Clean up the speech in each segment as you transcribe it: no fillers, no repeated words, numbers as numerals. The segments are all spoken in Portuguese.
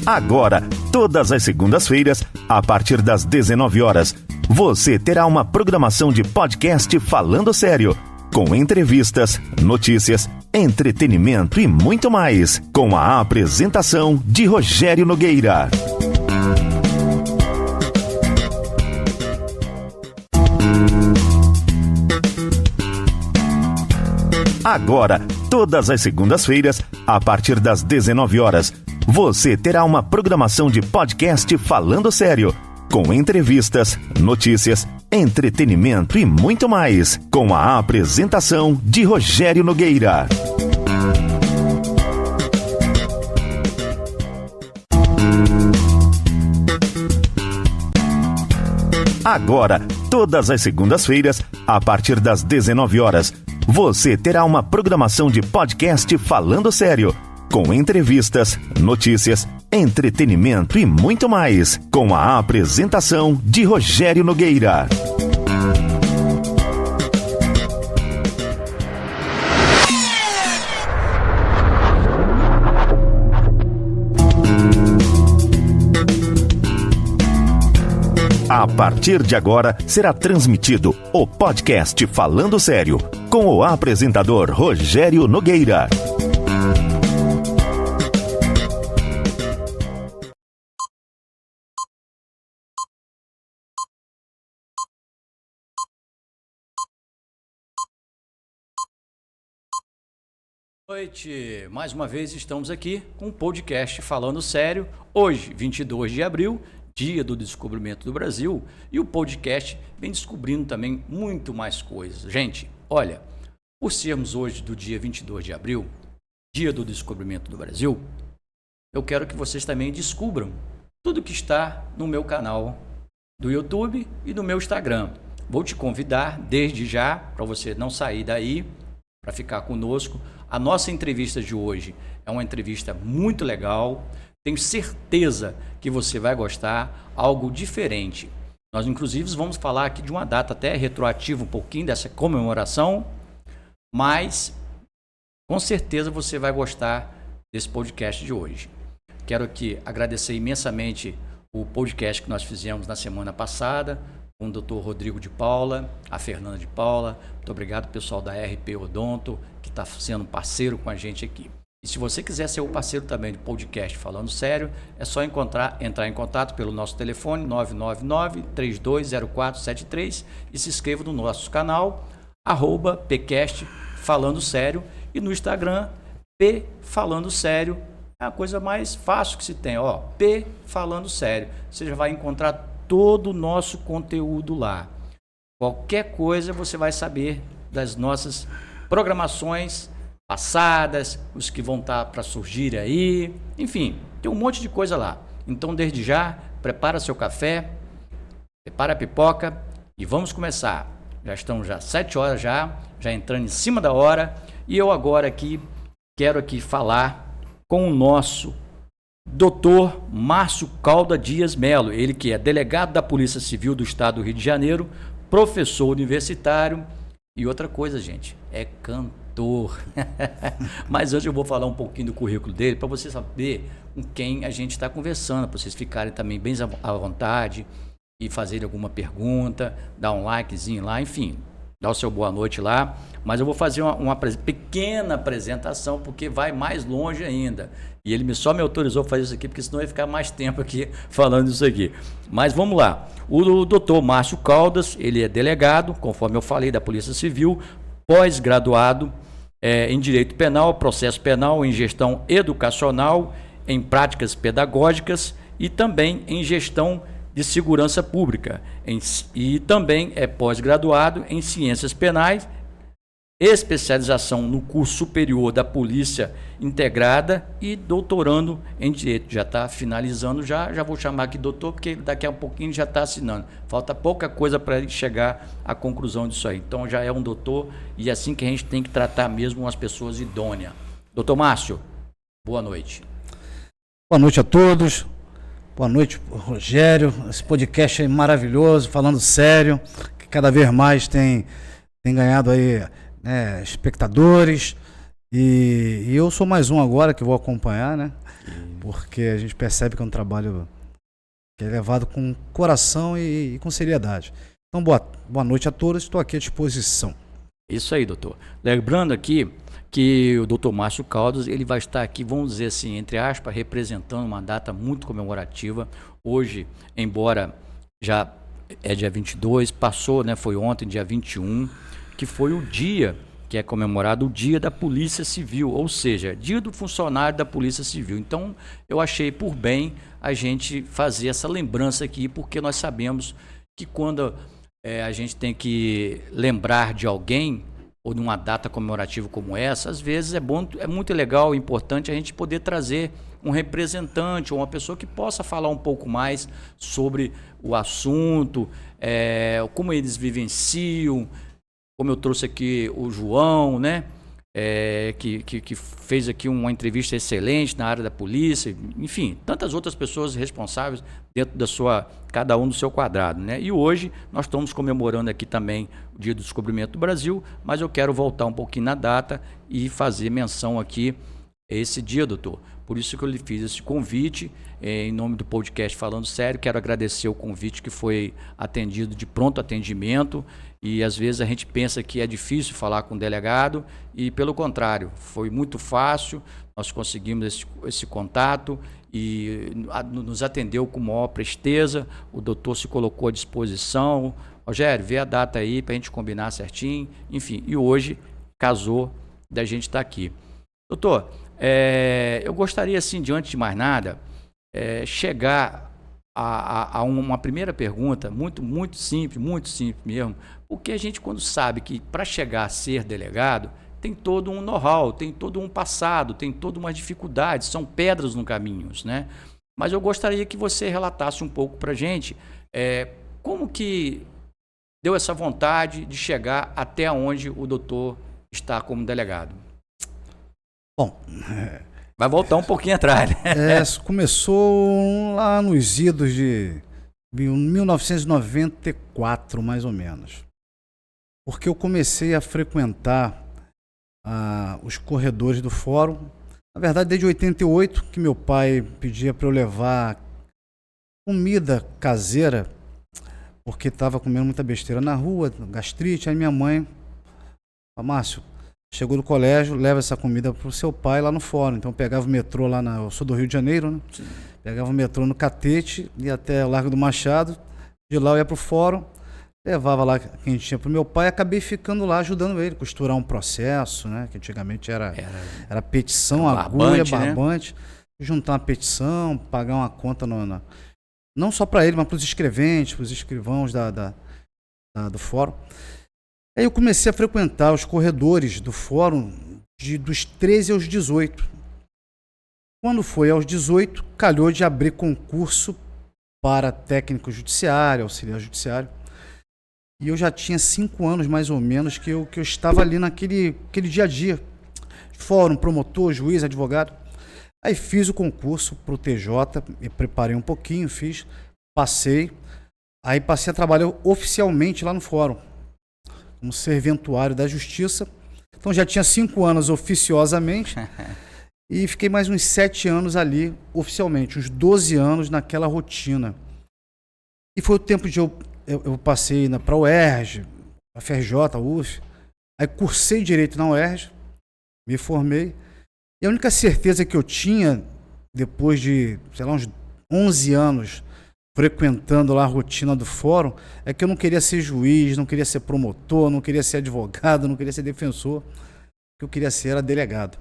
Agora, todas as segundas-feiras, a partir das 19 horas, você terá uma programação de podcast Falando Sério, com entrevistas, notícias, entretenimento e muito mais, com a apresentação de Rogério Nogueira. Agora, todas as segundas-feiras, a partir das 19 horas, você terá uma programação de podcast Falando Sério, com entrevistas, notícias, entretenimento e muito mais, com a apresentação de Rogério Nogueira. Agora, todas as segundas-feiras, a partir das 19 horas, você terá uma programação de podcast Falando Sério, com entrevistas, notícias, entretenimento e muito mais, com a apresentação de Rogério Nogueira. A partir de agora, será transmitido o podcast Falando Sério, com o apresentador Rogério Nogueira. Boa noite, mais uma vez estamos aqui com o podcast Falando Sério, hoje, 22 de abril, dia do descobrimento do Brasil, e o podcast vem descobrindo também muito mais coisas. Gente, olha, por sermos hoje do dia 22 de abril, dia do descobrimento do Brasil, eu quero que vocês também descubram tudo que está no meu canal do YouTube e no meu Instagram. Vou te convidar desde já, para você não sair daí, para ficar conosco. A nossa entrevista de hoje é uma entrevista muito legal. Tenho certeza que você vai gostar, algo diferente. Nós, inclusive, vamos falar aqui de uma data até retroativa, um pouquinho dessa comemoração, mas com certeza você vai gostar desse podcast de hoje. Quero aqui agradecer imensamente o podcast que nós fizemos na semana passada, com o Dr. Rodrigo de Paula, a Fernanda de Paula. Muito obrigado, pessoal da RP Odonto, que está sendo parceiro com a gente aqui. E se você quiser ser o parceiro também do podcast Falando Sério, é só entrar em contato pelo nosso telefone 999-320473 e se inscreva no nosso canal, @pcast Falando Sério, e no Instagram, P Falando Sério. É a coisa mais fácil que se tem, ó, P Falando Sério. Você já vai encontrar todo o nosso conteúdo lá. Qualquer coisa você vai saber das nossas programações passadas, os que vão estar para surgir aí, enfim, tem um monte de coisa lá. Então, desde já, prepara seu café, prepara a pipoca e vamos começar. Já estamos 7 horas já entrando em cima da hora, e eu agora aqui quero falar com o nosso Dr. Márcio Calda Dias Melo, ele que é delegado da Polícia Civil do Estado do Rio de Janeiro, professor universitário e outra coisa, gente, é cantor. Mas hoje eu vou falar um pouquinho do currículo dele para você saber com quem a gente está conversando, para vocês ficarem também bem à vontade e fazerem alguma pergunta, dar um likezinho lá, enfim, dá o seu boa noite lá. Mas eu vou fazer uma pequena apresentação, porque vai mais longe ainda. E ele só me autorizou a fazer isso aqui, porque senão ia ficar mais tempo aqui falando isso aqui. Mas vamos lá. O doutor Márcio Caldas, ele é delegado, conforme eu falei, da Polícia Civil, pós-graduado em Direito Penal, Processo Penal, em Gestão Educacional, em Práticas Pedagógicas e também em Gestão de Segurança Pública. E também é pós-graduado em Ciências Penais, especialização no curso superior da Polícia Integrada e doutorando em Direito. Já está finalizando, já vou chamar aqui doutor, porque daqui a pouquinho já está assinando. Falta pouca coisa para ele chegar à conclusão disso aí. Então já é um doutor, e é assim que a gente tem que tratar mesmo as pessoas idôneas. Doutor Márcio, boa noite. Boa noite a todos. Boa noite, Rogério. Esse podcast é maravilhoso, falando sério, que cada vez mais tem ganhado aí espectadores, E eu sou mais um agora que vou acompanhar, né? Porque a gente percebe que é um trabalho que é levado com coração e com seriedade. Então, boa noite a todos, estou aqui à disposição. Isso aí, doutor. Lembrando aqui que o doutor Márcio Caldas, ele vai estar aqui, vamos dizer assim, entre aspas, representando uma data muito comemorativa. Hoje, embora já é dia 22, passou, né, foi ontem, dia 21, que foi o dia que é comemorado, o dia da Polícia Civil, ou seja, dia do funcionário da Polícia Civil. Então, eu achei por bem a gente fazer essa lembrança aqui, porque nós sabemos que quando a gente tem que lembrar de alguém, ou numa data comemorativa como essa, às vezes é muito legal, importante a gente poder trazer um representante ou uma pessoa que possa falar um pouco mais sobre o assunto, como eles vivenciam, como eu trouxe aqui o João, né? Que fez aqui uma entrevista excelente na área da polícia, enfim, tantas outras pessoas responsáveis dentro da cada um do seu quadrado, né? E hoje nós estamos comemorando aqui também o Dia do Descobrimento do Brasil, mas eu quero voltar um pouquinho na data e fazer menção aqui a esse dia, doutor. Por isso que eu lhe fiz esse convite, em nome do podcast Falando Sério. Quero agradecer o convite que foi atendido de pronto atendimento. E às vezes a gente pensa que é difícil falar com o delegado e pelo contrário, foi muito fácil, nós conseguimos esse contato e nos atendeu com maior presteza, o doutor se colocou à disposição. Rogério, vê a data aí para a gente combinar certinho, enfim, e hoje casou da gente estar aqui. Doutor, eu gostaria assim, diante de mais nada, chegar a uma primeira pergunta, muito simples mesmo, porque a gente quando sabe que para chegar a ser delegado, tem todo um know-how, tem todo um passado, tem toda uma dificuldade, são pedras no caminho, né? Mas eu gostaria que você relatasse um pouco para a gente como que deu essa vontade de chegar até onde o doutor está como delegado. Bom, vai voltar um pouquinho atrás, né? Começou lá nos idos de 1994, mais ou menos. Porque eu comecei a frequentar os corredores do fórum. Na verdade, desde 88, que meu pai pedia para eu levar comida caseira, porque estava comendo muita besteira na rua, gastrite. Aí minha mãe, Márcio, chegou do colégio, leva essa comida pro seu pai lá no fórum. Então eu pegava o metrô lá eu sou do Rio de Janeiro, né? Sim. Pegava o metrô no Catete, ia até o Largo do Machado, de lá eu ia pro fórum, levava lá quem tinha pro meu pai e acabei ficando lá ajudando ele, costurar um processo, né? Que antigamente era petição, agulha, barbante, né? Juntar uma petição, pagar uma conta não só para ele, mas para os escreventes, para os escrivãos do fórum. Aí eu comecei a frequentar os corredores do fórum dos 13 aos 18. Quando foi aos 18, calhou de abrir concurso para técnico judiciário, auxiliar judiciário. E eu já tinha 5 anos, mais ou menos, que eu estava ali naquele dia a dia. Fórum, promotor, juiz, advogado. Aí fiz o concurso para o TJ, me preparei um pouquinho, passei. Aí passei a trabalhar oficialmente lá no fórum, como serventuário da Justiça. Então já tinha 5 anos oficiosamente e fiquei mais uns 7 anos ali oficialmente, uns 12 anos naquela rotina. E foi o tempo de eu passei para a UERJ, a FRJ, a UF, aí cursei Direito na UERJ, me formei. E a única certeza que eu tinha, depois de, sei lá, uns 11 anos frequentando lá a rotina do fórum, é que eu não queria ser juiz, não queria ser promotor, não queria ser advogado, não queria ser defensor. O que eu queria ser era delegado.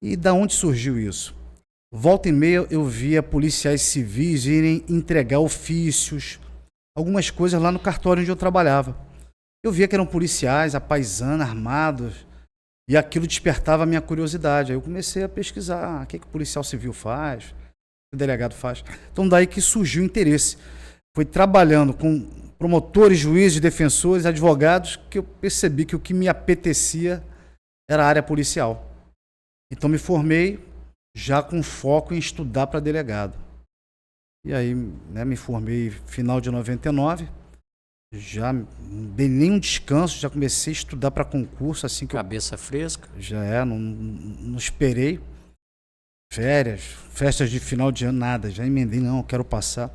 E da onde surgiu isso? Volta e meia eu via policiais civis irem entregar ofícios, algumas coisas lá no cartório onde eu trabalhava. Eu via que eram policiais, à paisana, armados, e aquilo despertava a minha curiosidade. Aí eu comecei a pesquisar o que o policial civil faz, o delegado faz. Então daí que surgiu o interesse. Foi trabalhando com promotores, juízes, defensores, advogados, que eu percebi que o que me apetecia era a área policial. Então me formei já com foco em estudar para delegado. E aí, né, me formei final de 99, Já não dei nenhum descanso, já comecei a estudar para concurso assim que Cabeça fresca. não esperei férias, festas de final de ano, nada, já emendei, não, eu quero passar.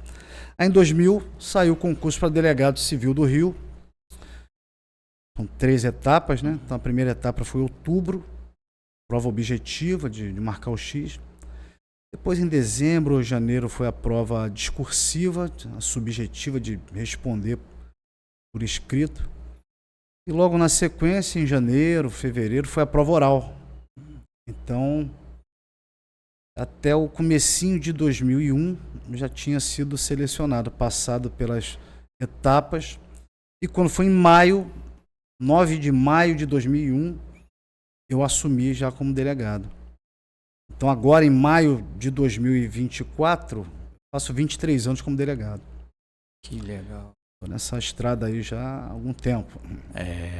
Aí em 2000 saiu o concurso para delegado civil do Rio. São 3 etapas, né? Então a primeira etapa foi outubro, prova objetiva de marcar o X. Depois em dezembro ou janeiro foi a prova discursiva, a subjetiva de responder por escrito. E logo na sequência, em janeiro, fevereiro, foi a prova oral. Então, até o comecinho de 2001, já tinha sido selecionado, passado pelas etapas. E quando foi em maio, 9 de maio de 2001, eu assumi já como delegado. Então agora, em maio de 2024, faço 23 anos como delegado. Que legal. Estou nessa estrada aí já há algum tempo.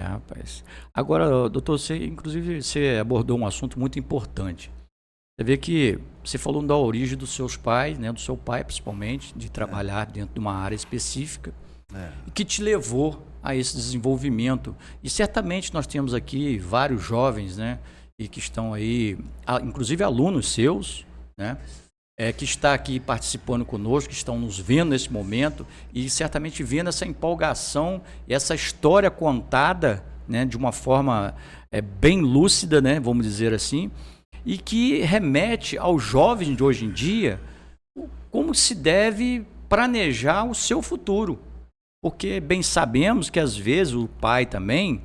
Rapaz. Agora, doutor, inclusive, você abordou um assunto muito importante. Você vê que você falou da origem dos seus pais, né, do seu pai principalmente, de trabalhar dentro de uma área específica, e que te levou a esse desenvolvimento. E certamente nós temos aqui vários jovens, né, e que estão aí, inclusive alunos seus, né, que está aqui participando conosco, que estão nos vendo nesse momento e certamente vendo essa empolgação e essa história contada, né, de uma forma bem lúcida, né, vamos dizer assim, e que remete aos jovens de hoje em dia como se deve planejar o seu futuro. Porque bem sabemos que às vezes o pai também,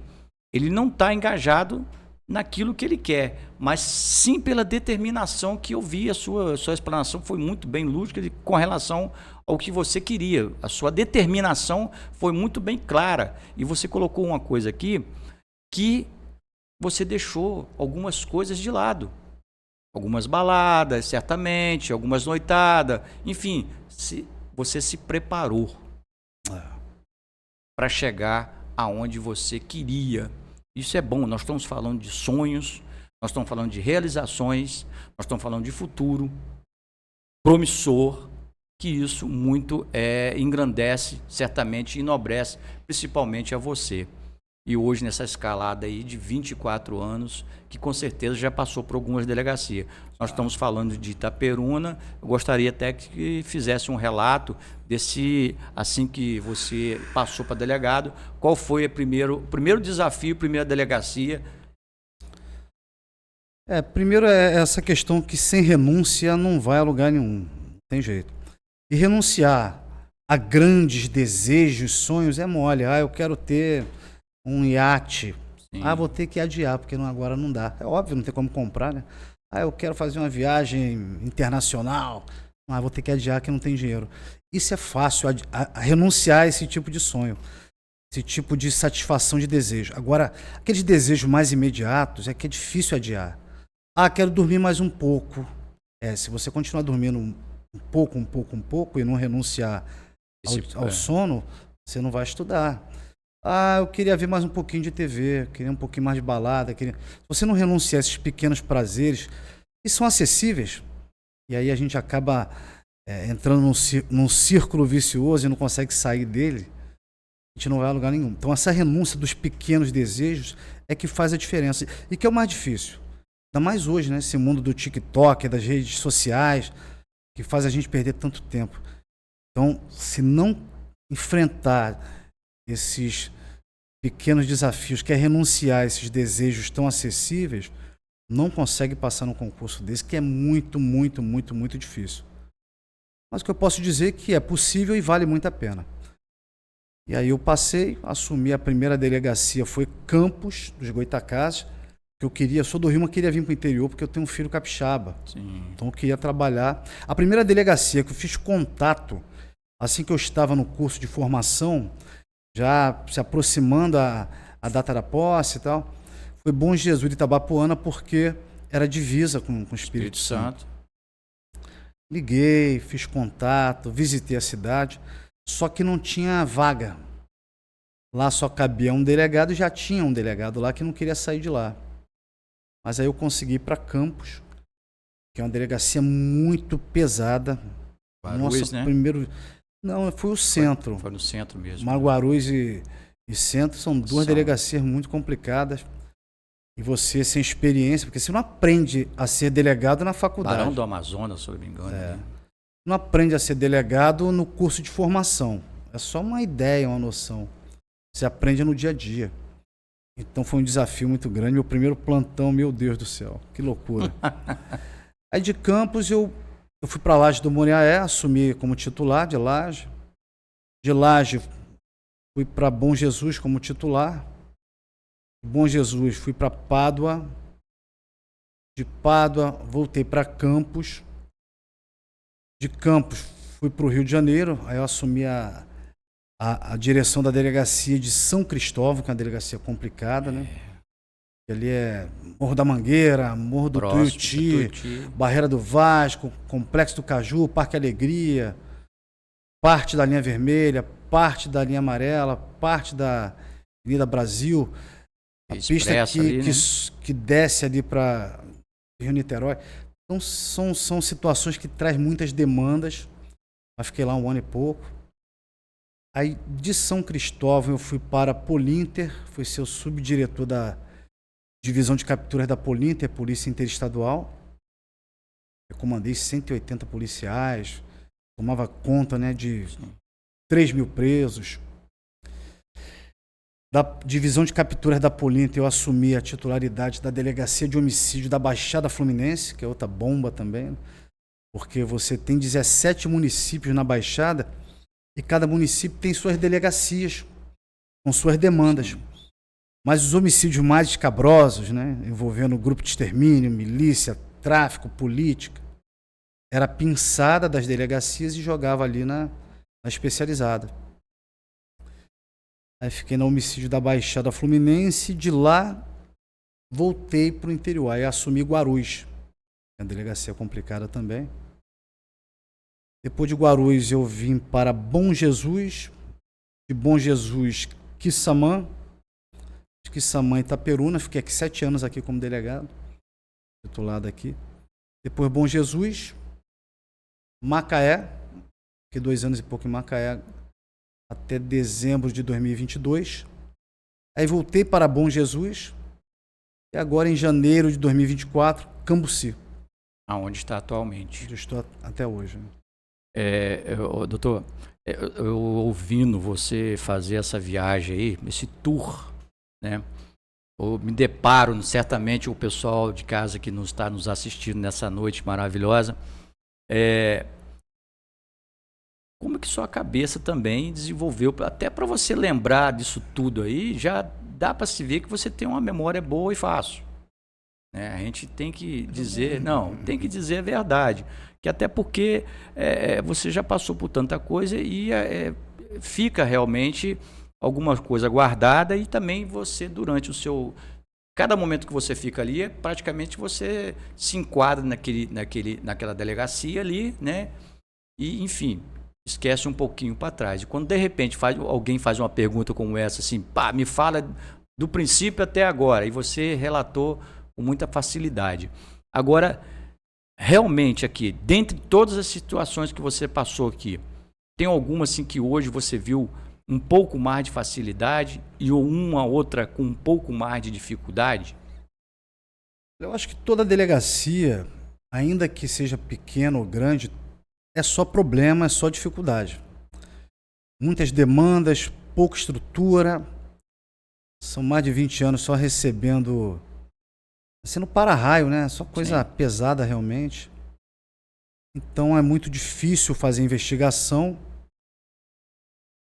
ele não está engajado naquilo que ele quer, mas sim pela determinação que eu vi. A sua explanação foi muito bem lúdica com relação ao que você queria. A sua determinação foi muito bem clara. E você colocou uma coisa aqui que você deixou algumas coisas de lado. Algumas baladas, certamente, algumas noitadas. Enfim, você se preparou para chegar aonde você queria. Isso é bom. Nós estamos falando de sonhos, nós estamos falando de realizações, nós estamos falando de futuro promissor, que isso muito engrandece, certamente enobrece, principalmente a você. E hoje nessa escalada aí de 24 anos, que com certeza já passou por algumas delegacias. Nós estamos falando de Itaperuna. Eu gostaria até que fizesse um relato desse, assim que você passou para delegado, qual foi o primeiro desafio, primeira delegacia? Primeiro é essa questão que sem renúncia não vai a lugar nenhum, não tem jeito. E renunciar a grandes desejos, sonhos é mole. Eu quero ter um iate. Sim. Vou ter que adiar, porque agora não dá. É óbvio, não tem como comprar, né? Eu quero fazer uma viagem internacional. Vou ter que adiar, que não tem dinheiro. Isso é fácil, renunciar a esse tipo de sonho, esse tipo de satisfação de desejo. Agora, aqueles desejos mais imediatos que é difícil adiar. Quero dormir mais um pouco. Se você continuar dormindo um pouco e não renunciar ao sono, você não vai estudar. Eu queria ver mais um pouquinho de TV, queria um pouquinho mais de balada. Se você não renunciar a esses pequenos prazeres, que são acessíveis, e aí a gente acaba entrando num círculo vicioso e não consegue sair dele, a gente não vai a lugar nenhum. Então essa renúncia dos pequenos desejos é que faz a diferença. E que é o mais difícil. Ainda mais hoje, né? Esse mundo do TikTok, das redes sociais, que faz a gente perder tanto tempo. Então, se não enfrentar esses pequenos desafios, que é renunciar a esses desejos tão acessíveis, não consegue passar num concurso desse, que é muito, muito, muito, muito difícil. Mas o que eu posso dizer é que é possível e vale muito a pena. E aí eu passei, assumi a primeira delegacia, foi Campos dos Goitacazes, que eu sou do Rio, mas queria vir para o interior, porque eu tenho um filho capixaba. Sim. Então eu queria trabalhar. A primeira delegacia que eu fiz contato, assim que eu estava no curso de formação, já se aproximando a data da posse e tal, foi Bom Jesus de Itabapoana, porque era divisa com o Espírito Santo. Liguei, fiz contato, visitei a cidade, só que não tinha vaga. Lá só cabia um delegado e já tinha um delegado lá que não queria sair de lá. Mas aí eu consegui ir para Campos, que é uma delegacia muito pesada. Guarulhos, né? Não, foi o centro. Foi no centro mesmo. Guarulhos e centro são duas delegacias muito complicadas. E você, sem experiência, porque você não aprende a ser delegado na faculdade. Barão do Amazonas, se eu não me engano. É. Não aprende a ser delegado no curso de formação. É só uma ideia, uma noção. Você aprende no dia a dia. Então foi um desafio muito grande. Meu primeiro plantão, meu Deus do céu, que loucura. Aí de Campos eu fui para Laje do Muriaé, assumi como titular de Laje. De Laje fui para Bom Jesus como titular. De Bom Jesus fui para Pádua. De Pádua voltei para Campos. De Campos fui para o Rio de Janeiro. Aí eu assumi a direção da delegacia de São Cristóvão, que é uma delegacia complicada, né? Ali é Morro da Mangueira, Morro do Tuiuti, Barreira do Vasco, Complexo do Caju, Parque Alegria, parte da linha vermelha, parte da linha amarela, parte da Avenida Brasil, a pista que desce ali para Rio-Niterói. Então são situações que trazem muitas demandas. Eu fiquei lá 1 ano e pouco. Aí de São Cristóvão eu fui para Polinter, fui ser o subdiretor da Divisão de Capturas da Polinter, Polícia Interestadual. Eu comandei 180 policiais, tomava conta, né, de 3.000 presos. Da Divisão de Capturas da Polinter eu assumi a titularidade da Delegacia de Homicídio da Baixada Fluminense, que é outra bomba também, porque você tem 17 municípios na Baixada e cada município tem suas delegacias, com suas demandas. Mas os homicídios mais escabrosos, né, envolvendo grupo de extermínio, milícia, tráfico, política, era pinçada das delegacias e jogava ali na especializada. Aí fiquei no homicídio da Baixada Fluminense, de lá voltei para o interior, aí assumi Guarulhos, é uma delegacia complicada também. Depois de Guarulhos eu vim para Bom Jesus, de Bom Jesus, Quissamã, Quissamã, Itaperuna, fiquei aqui 7 anos aqui como delegado, titulado aqui. Depois Bom Jesus, Macaé, fiquei 2 anos e pouco em Macaé, até dezembro de 2022. Aí voltei para Bom Jesus, e agora em janeiro de 2024, Cambuci. Aonde está atualmente? Onde eu estou até hoje. Doutor, eu ouvindo você fazer essa viagem aí, esse tour, né? Eu me deparo, certamente o pessoal de casa que está nos assistindo nessa noite maravilhosa, como que sua cabeça também desenvolveu, até para você lembrar disso tudo aí, já dá para se ver que você tem uma memória boa e fácil. Né? A gente tem que dizer, tem que dizer a verdade, que até porque você já passou por tanta coisa e fica realmente alguma coisa guardada, e também você, durante cada momento que você fica ali, praticamente você se enquadra naquela delegacia ali, né? E, enfim, esquece um pouquinho para trás. E quando de repente alguém faz uma pergunta como essa, assim, me fala do princípio até agora, e você relatou com muita facilidade. Agora, realmente aqui, dentre todas as situações que você passou aqui, tem alguma assim que hoje você viu um pouco mais de facilidade e uma outra com um pouco mais de dificuldade? Eu acho que toda delegacia, ainda que seja pequena ou grande, é só problema, é só dificuldade. Muitas demandas, pouca estrutura. São mais de 20 anos só recebendo, sendo para-raio, né? Só coisa pesada realmente. Então é muito difícil fazer investigação.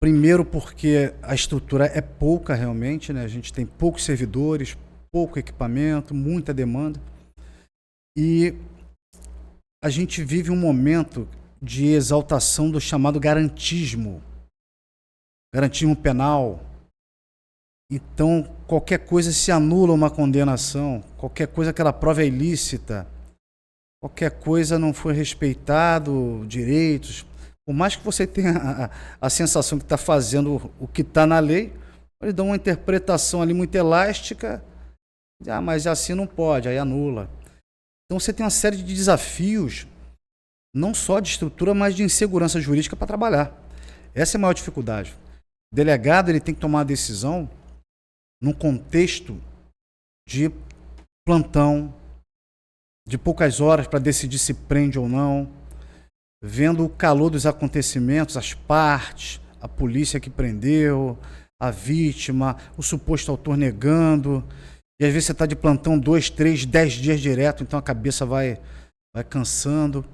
Primeiro porque a estrutura é pouca realmente, né? A gente tem poucos servidores, pouco equipamento, muita demanda. E a gente vive um momento de exaltação do chamado garantismo penal. Então, qualquer coisa se anula uma condenação, qualquer coisa, aquela prova é ilícita, qualquer coisa não foi respeitado, direitos. Por mais que você tenha a sensação que está fazendo o que está na lei, eles dão uma interpretação ali muito elástica, mas assim não pode, aí anula. Então você tem uma série de desafios, não só de estrutura, mas de insegurança jurídica para trabalhar. Essa é a maior dificuldade. O delegado ele tem que tomar a decisão num contexto de plantão, de poucas horas para decidir se prende ou não, vendo o calor dos acontecimentos, as partes, a polícia que prendeu, a vítima, o suposto autor negando. E às vezes você está de plantão 2, 3, 10 dias direto, então a cabeça vai cansando.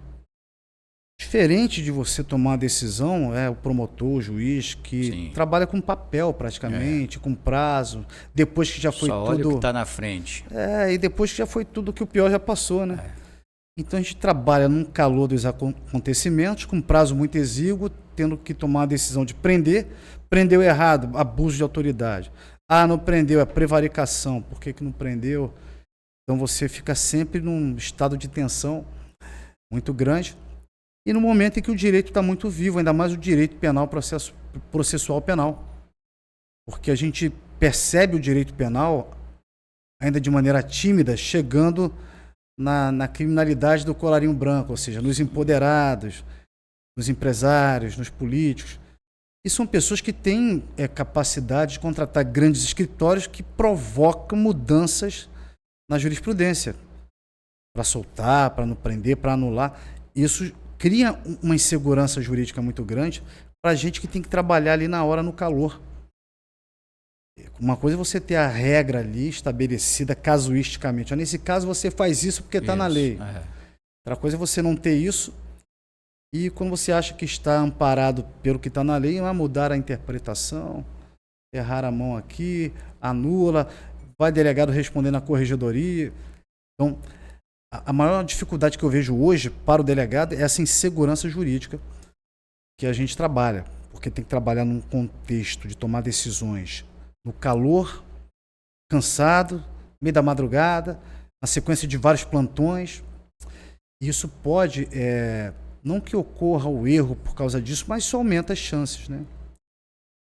Diferente de você tomar a decisão, o promotor, o juiz, que trabalha com papel praticamente, com prazo, depois que já foi Só tudo... olha o que está na frente. E depois que já foi tudo que o pior já passou, né? Então a gente trabalha num calor dos acontecimentos, com prazo muito exíguo, tendo que tomar a decisão de prender. Prendeu errado, abuso de autoridade. Não prendeu, é prevaricação. Por que não prendeu? Então você fica sempre num estado de tensão muito grande. E no momento em que o direito está muito vivo, ainda mais o direito penal, processual penal. Porque a gente percebe o direito penal, ainda de maneira tímida, chegando na criminalidade do colarinho branco, ou seja, nos empoderados, nos empresários, nos políticos. E são pessoas que têm capacidade de contratar grandes escritórios que provocam mudanças na jurisprudência. Para soltar, para não prender, para anular. Isso cria uma insegurança jurídica muito grande para a gente que tem que trabalhar ali na hora, no calor. Uma coisa é você ter a regra ali estabelecida casuisticamente. Nesse caso você faz isso porque está na lei. Outra coisa é você não ter isso e quando você acha que está amparado pelo que está na lei, vai mudar a interpretação, errar a mão aqui, anula, vai delegado responder na corregedoria. Então, a maior dificuldade que eu vejo hoje para o delegado é essa insegurança jurídica que a gente trabalha, porque tem que trabalhar num contexto de tomar decisões no calor, cansado, meio da madrugada, na sequência de vários plantões. Isso pode, não que ocorra o erro por causa disso, mas isso aumenta as chances, né?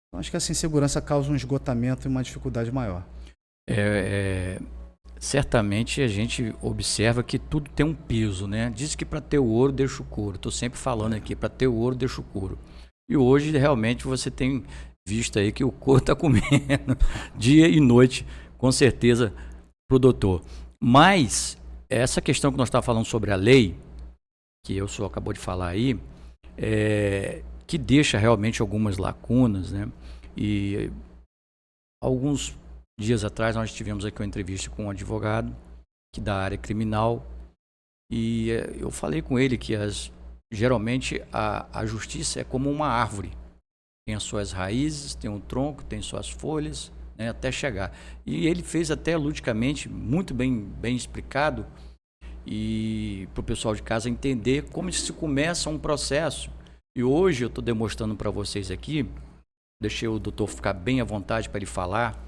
Então, acho que essa insegurança causa um esgotamento e uma dificuldade maior. Certamente a gente observa que tudo tem um peso, né? Diz que para ter o ouro deixa o couro. Estou sempre falando aqui, para ter o ouro deixa o couro. E hoje realmente você tem visto aí que o couro está comendo dia e noite, com certeza, para o doutor. Mas essa questão que nós estávamos falando sobre a lei, que o senhor acabou de falar aí, que deixa realmente algumas lacunas, né? E alguns dias atrás nós tivemos aqui uma entrevista com um advogado que da área criminal e eu falei com ele que geralmente a justiça é como uma árvore. Tem as suas raízes, tem um tronco, tem suas folhas, né, até chegar. E ele fez até ludicamente, muito bem explicado, e para o pessoal de casa entender como se começa um processo. E hoje eu estou demonstrando para vocês aqui, deixei o doutor ficar bem à vontade para ele falar,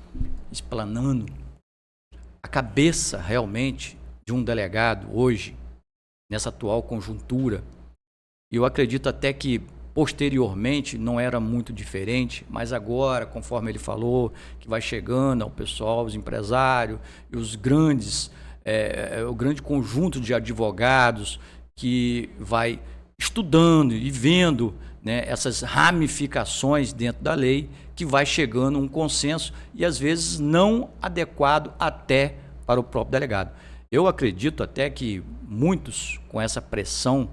explanando a cabeça realmente de um delegado hoje, nessa atual conjuntura. E eu acredito até que posteriormente não era muito diferente, mas agora, conforme ele falou, que vai chegando ao pessoal, os empresários e os grandes, o grande conjunto de advogados que vai estudando e vendo, né, essas ramificações dentro da lei, que vai chegando a um consenso e às vezes não adequado até para o próprio delegado. Eu acredito até que muitos, com essa pressão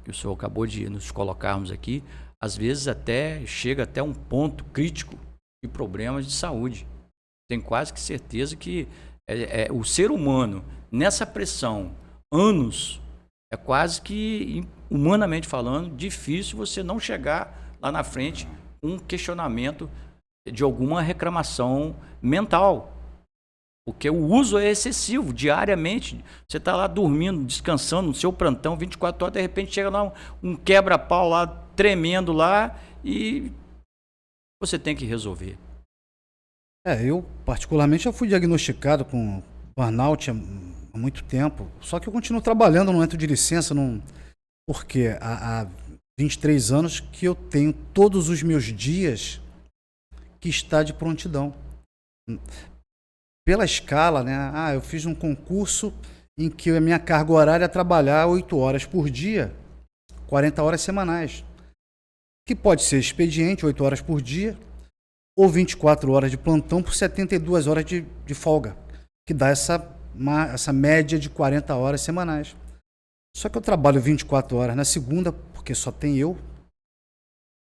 que o senhor acabou de nos colocarmos aqui, às vezes até chega até um ponto crítico de problemas de saúde. Tenho quase que certeza que o ser humano, nessa pressão, anos, é quase que, humanamente falando, difícil você não chegar lá na frente com um questionamento de alguma reclamação mental. Porque o uso é excessivo, diariamente. Você está lá dormindo, descansando no seu plantão, 24 horas, de repente chega lá um quebra-pau lá, tremendo lá, e você tem que resolver. Eu particularmente já fui diagnosticado com burnout há muito tempo, só que eu continuo trabalhando, não entro de licença, porque há 23 anos que eu tenho todos os meus dias que está de prontidão. Pela escala, né? Eu fiz um concurso em que a minha carga horária é trabalhar 8 horas por dia, 40 horas semanais. que pode ser expediente, 8 horas por dia, ou 24 horas de plantão por 72 horas de folga, que dá essa média de 40 horas semanais. Só que eu trabalho 24 horas na segunda, porque só tem eu.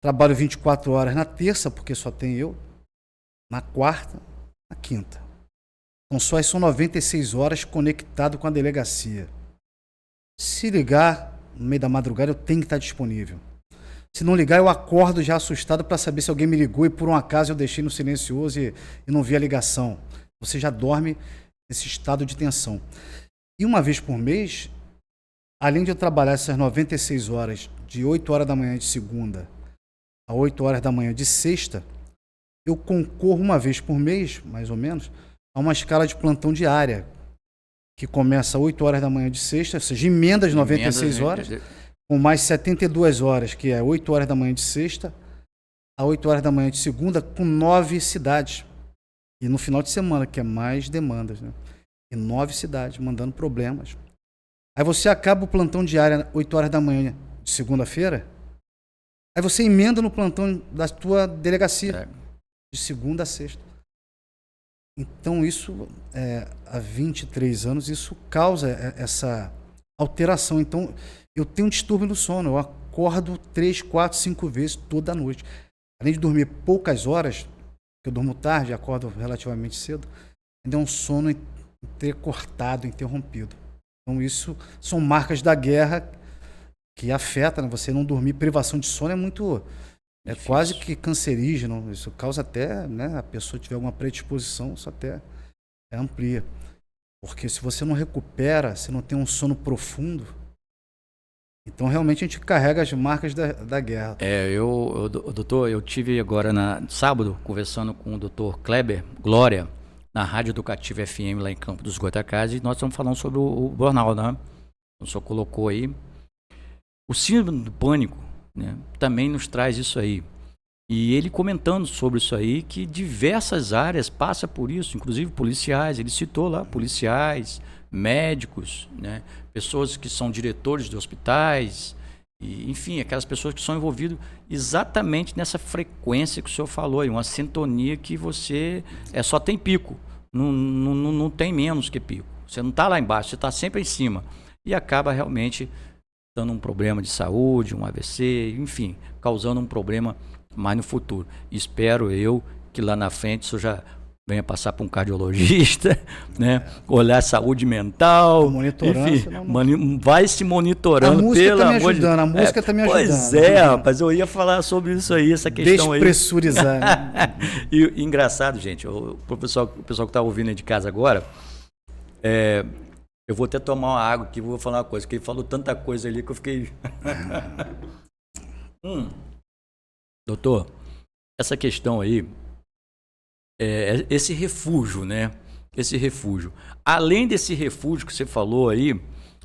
Trabalho 24 horas na terça, porque só tem eu. Na quarta, na quinta. Então são 96 horas conectado com a delegacia. Se ligar no meio da madrugada, eu tenho que estar disponível. Se não ligar, eu acordo já assustado para saber se alguém me ligou e por um acaso eu deixei no silencioso e não vi a ligação. Você já dorme nesse estado de tensão. E uma vez por mês, além de eu trabalhar essas 96 horas, de 8 horas da manhã de segunda a 8 horas da manhã de sexta, eu concorro uma vez por mês, mais ou menos, a uma escala de plantão diária, que começa às 8 horas da manhã de sexta, ou seja, emenda as 96 horas, com mais 72 horas, que é 8 horas da manhã de sexta a 8 horas da manhã de segunda, com 9 cidades. E no final de semana, que é mais demandas, né? E 9 cidades, mandando problemas. Aí você acaba o plantão diário 8 horas da manhã de segunda-feira, aí você emenda no plantão da tua delegacia, de segunda a sexta. Então isso, há 23 anos, isso causa essa alteração. Então eu tenho um distúrbio no sono, eu acordo 3, 4, 5 vezes toda noite. Além de dormir poucas horas, porque eu durmo tarde, acordo relativamente cedo, ainda é um sono entrecortado, interrompido. Então isso são marcas da guerra que afetam, né? Você não dormir, privação de sono é muito... É difícil. Quase que cancerígeno, isso causa até, né, a pessoa tiver alguma predisposição, isso até amplia. Porque se você não recupera, se não tem um sono profundo, então realmente a gente carrega as marcas da guerra. Doutor, eu tive agora sábado conversando com o doutor Kleber Glória, na Rádio Educativa FM lá em Campo dos Goitacazes, e nós estamos falando sobre o burnout, né? O senhor colocou aí. O síndrome do pânico, né, também nos traz isso aí. E ele comentando sobre isso aí, que diversas áreas passam por isso, inclusive policiais, ele citou lá, policiais, médicos, né, pessoas que são diretores de hospitais, e, enfim, aquelas pessoas que são envolvidas exatamente nessa frequência que o senhor falou aí, uma sintonia que você só tem pico, não tem menos que pico. Você não está lá embaixo, você está sempre em cima. E acaba realmente dando um problema de saúde, um AVC, enfim, causando um problema mais no futuro. Espero eu que lá na frente isso já venha passar para um cardiologista, né? Olhar a saúde mental, enfim, vai se monitorando. A música está me ajudando. Pois é, rapaz, eu ia falar sobre isso aí, essa questão aí. Despressurizar. E engraçado, gente, o pessoal que está ouvindo aí de casa agora, eu vou até tomar uma água aqui, vou falar uma coisa, porque ele falou tanta coisa ali que eu fiquei... Doutor, essa questão aí, esse refúgio, né? Esse refúgio. Além desse refúgio que você falou aí,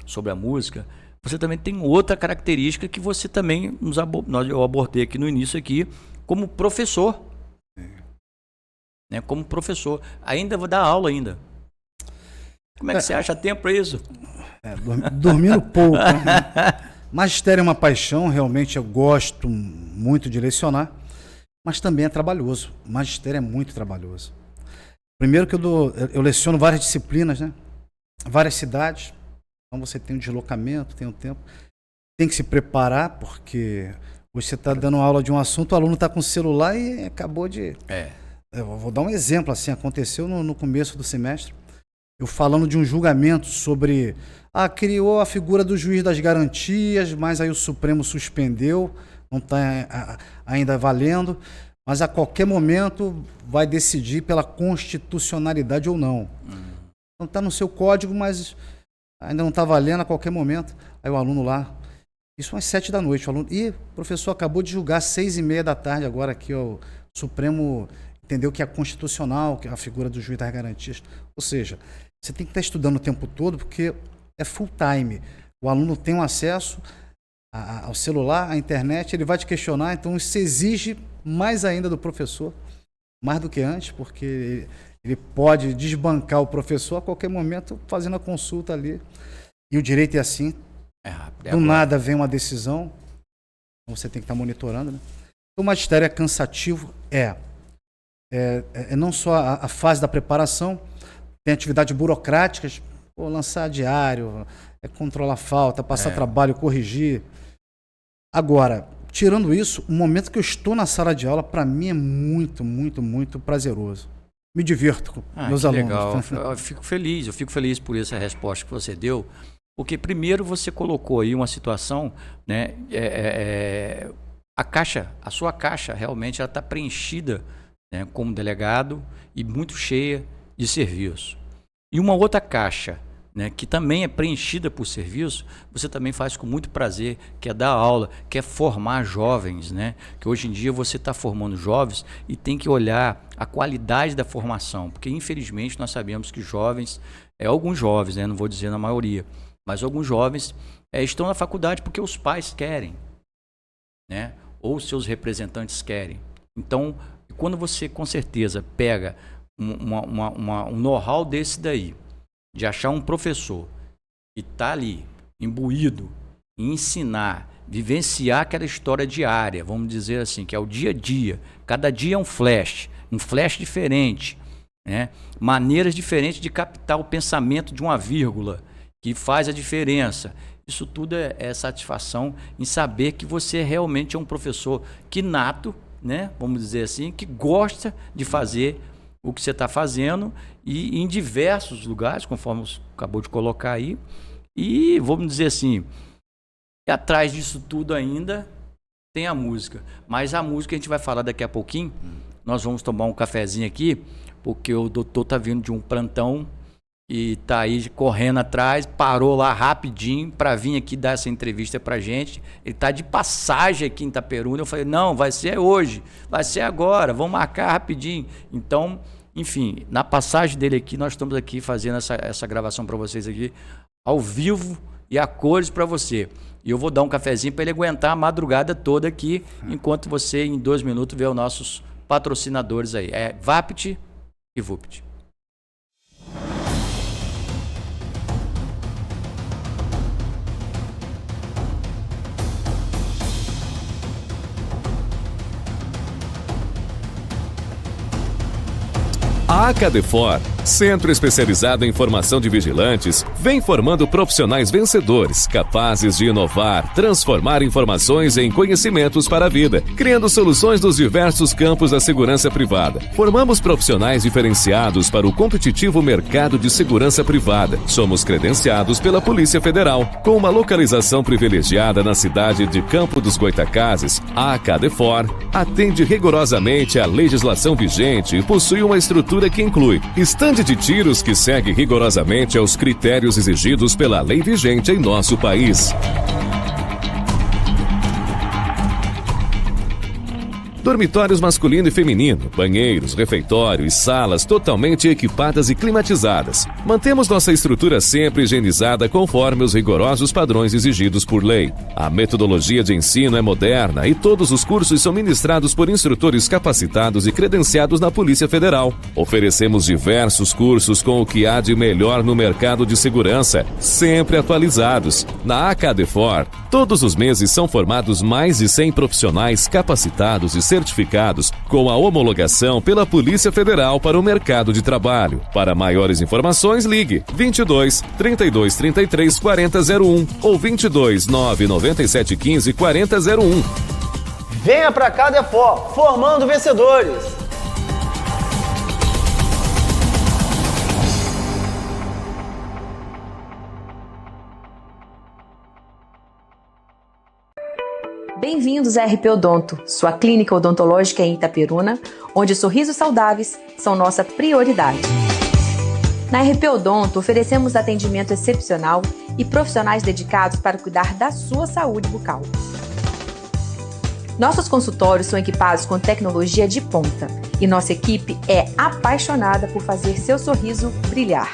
sobre a música, você também tem outra característica que você também, eu abordei aqui no início aqui, como professor. Né? Como professor. Ainda vou dar aula ainda. Como é que você acha tempo para isso? Dormindo pouco. Né? Magistério é uma paixão, realmente eu gosto muito de lecionar, mas também é trabalhoso. Magistério é muito trabalhoso. Primeiro que eu leciono várias disciplinas, né? Várias cidades, então você tem um deslocamento, tem um tempo. Tem que se preparar, porque você está dando aula de um assunto, o aluno está com o celular e acabou de... Eu vou dar um exemplo, assim, aconteceu no começo do semestre. Eu falando de um julgamento sobre... criou a figura do juiz das garantias, mas aí o Supremo suspendeu, não está ainda valendo, mas a qualquer momento vai decidir pela constitucionalidade ou não. Então está no seu código, mas ainda não está valendo a qualquer momento. Aí o aluno lá, isso às 7 da noite, o aluno, o professor acabou de julgar às 6:30 da tarde, agora aqui o Supremo entendeu que é constitucional, que é a figura do juiz das garantias. Ou seja, você tem que estar estudando o tempo todo, porque é full time. O aluno tem um acesso ao celular, à internet, ele vai te questionar, então isso exige mais ainda do professor, mais do que antes, porque ele pode desbancar o professor a qualquer momento fazendo a consulta ali. E o direito é assim. Do nada vem uma decisão, você tem que estar monitorando, né? O magistério é cansativo? É não só a fase da preparação, tem atividades burocráticas, lançar diário, controlar falta, passar trabalho, corrigir. Agora, tirando isso, o momento que eu estou na sala de aula, para mim é muito, muito, muito prazeroso. Me divirto com meus alunos. Legal. Eu fico feliz por essa resposta que você deu, porque primeiro você colocou aí uma situação, né? A sua caixa realmente ela está preenchida, né, como delegado e muito cheia de serviço. E uma outra caixa, né, que também é preenchida por serviço, você também faz com muito prazer, que é dar aula, que é formar jovens, né? Que hoje em dia você está formando jovens e tem que olhar a qualidade da formação, porque infelizmente nós sabemos que jovens, alguns jovens, né, não vou dizer na maioria, mas alguns jovens estão na faculdade porque os pais querem, né? Ou seus representantes querem. Então, quando você com certeza pega um know-how desse daí, de achar um professor que está ali, imbuído, em ensinar, vivenciar aquela história diária, vamos dizer assim, que é o dia a dia. Cada dia é um flash diferente, né? Maneiras diferentes de captar o pensamento de uma vírgula, que faz a diferença. Isso tudo é satisfação em saber que você realmente é um professor que nato, né? Vamos dizer assim, que gosta de fazer o que você está fazendo e em diversos lugares, conforme você acabou de colocar aí. E vamos dizer assim, atrás disso tudo ainda tem a música. Mas a música a gente vai falar daqui a pouquinho. Nós vamos tomar um cafezinho aqui, porque o doutor está vindo de um plantão e está aí correndo atrás, parou lá rapidinho para vir aqui dar essa entrevista para gente. Ele está de passagem aqui em Itaperuna. Eu falei, não, vai ser hoje, vai ser agora, vamos marcar rapidinho. Então, enfim, na passagem dele aqui, nós estamos aqui fazendo essa gravação para vocês aqui, ao vivo e a cores para você. E eu vou dar um cafezinho para ele aguentar a madrugada toda aqui, enquanto você, em 2 minutos, vê os nossos patrocinadores aí. É Vapt e Vupt. A ACADEFOR, centro especializado em formação de vigilantes, vem formando profissionais vencedores, capazes de inovar, transformar informações em conhecimentos para a vida, criando soluções nos diversos campos da segurança privada. Formamos profissionais diferenciados para o competitivo mercado de segurança privada. Somos credenciados pela Polícia Federal. Com uma localização privilegiada na cidade de Campo dos Goitacazes, a ACADEFOR atende rigorosamente à legislação vigente e possui uma estrutura que inclui estande de tiros que segue rigorosamente aos critérios exigidos pela lei vigente em nosso país. Dormitórios masculino e feminino, banheiros, refeitório e salas totalmente equipadas e climatizadas. Mantemos nossa estrutura sempre higienizada conforme os rigorosos padrões exigidos por lei. A metodologia de ensino é moderna e todos os cursos são ministrados por instrutores capacitados e credenciados na Polícia Federal. Oferecemos diversos cursos com o que há de melhor no mercado de segurança, sempre atualizados. Na ACADEFOR, todos os meses são formados mais de 100 profissionais capacitados e certificados com a homologação pela Polícia Federal para o mercado de trabalho. Para maiores informações, ligue 22 32 33 4001 ou 22 997 15 4001. Venha pra ACADEFOR, formando vencedores! Bem-vindos à RP Odonto, sua clínica odontológica em Itaperuna, onde sorrisos saudáveis são nossa prioridade. Na RP Odonto, oferecemos atendimento excepcional e profissionais dedicados para cuidar da sua saúde bucal. Nossos consultórios são equipados com tecnologia de ponta e nossa equipe é apaixonada por fazer seu sorriso brilhar.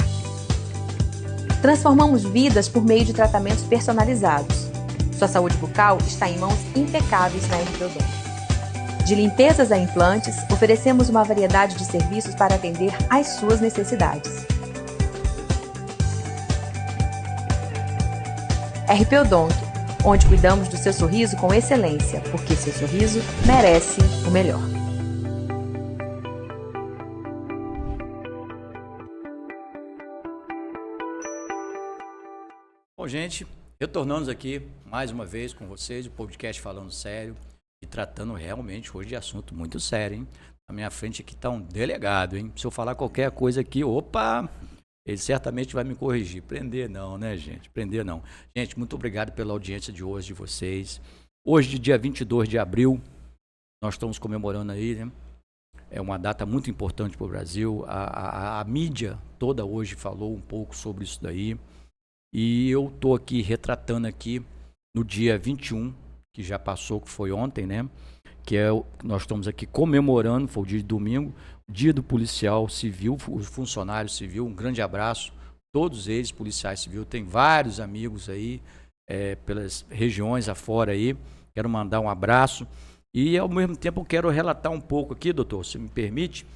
Transformamos vidas por meio de tratamentos personalizados. Sua saúde bucal está em mãos impecáveis na RP Odonto. De limpezas a implantes, oferecemos uma variedade de serviços para atender às suas necessidades. RP Odonto, onde cuidamos do seu sorriso com excelência, porque seu sorriso merece o melhor. Bom, gente, retornamos aqui mais uma vez com vocês, o podcast Falando Sério e tratando realmente hoje de assunto muito sério, hein? Na minha frente aqui está um delegado, hein? Se eu falar qualquer coisa aqui, opa, ele certamente vai me corrigir. Prender não, né, gente? Prender não. Gente, muito obrigado pela audiência de hoje de vocês. Hoje, dia 22 de abril, nós estamos comemorando aí, né? É uma data muito importante para o Brasil. A mídia toda hoje falou um pouco sobre isso daí. E eu estou aqui retratando aqui no dia 21, que já passou, que foi ontem, né? Nós estamos aqui comemorando, foi o dia de domingo, o dia do policial civil, o funcionário civil. Um grande abraço, todos eles, policiais civis. Tem vários amigos aí, pelas regiões afora aí. Quero mandar um abraço. E ao mesmo tempo eu quero relatar um pouco aqui, doutor, se me permite.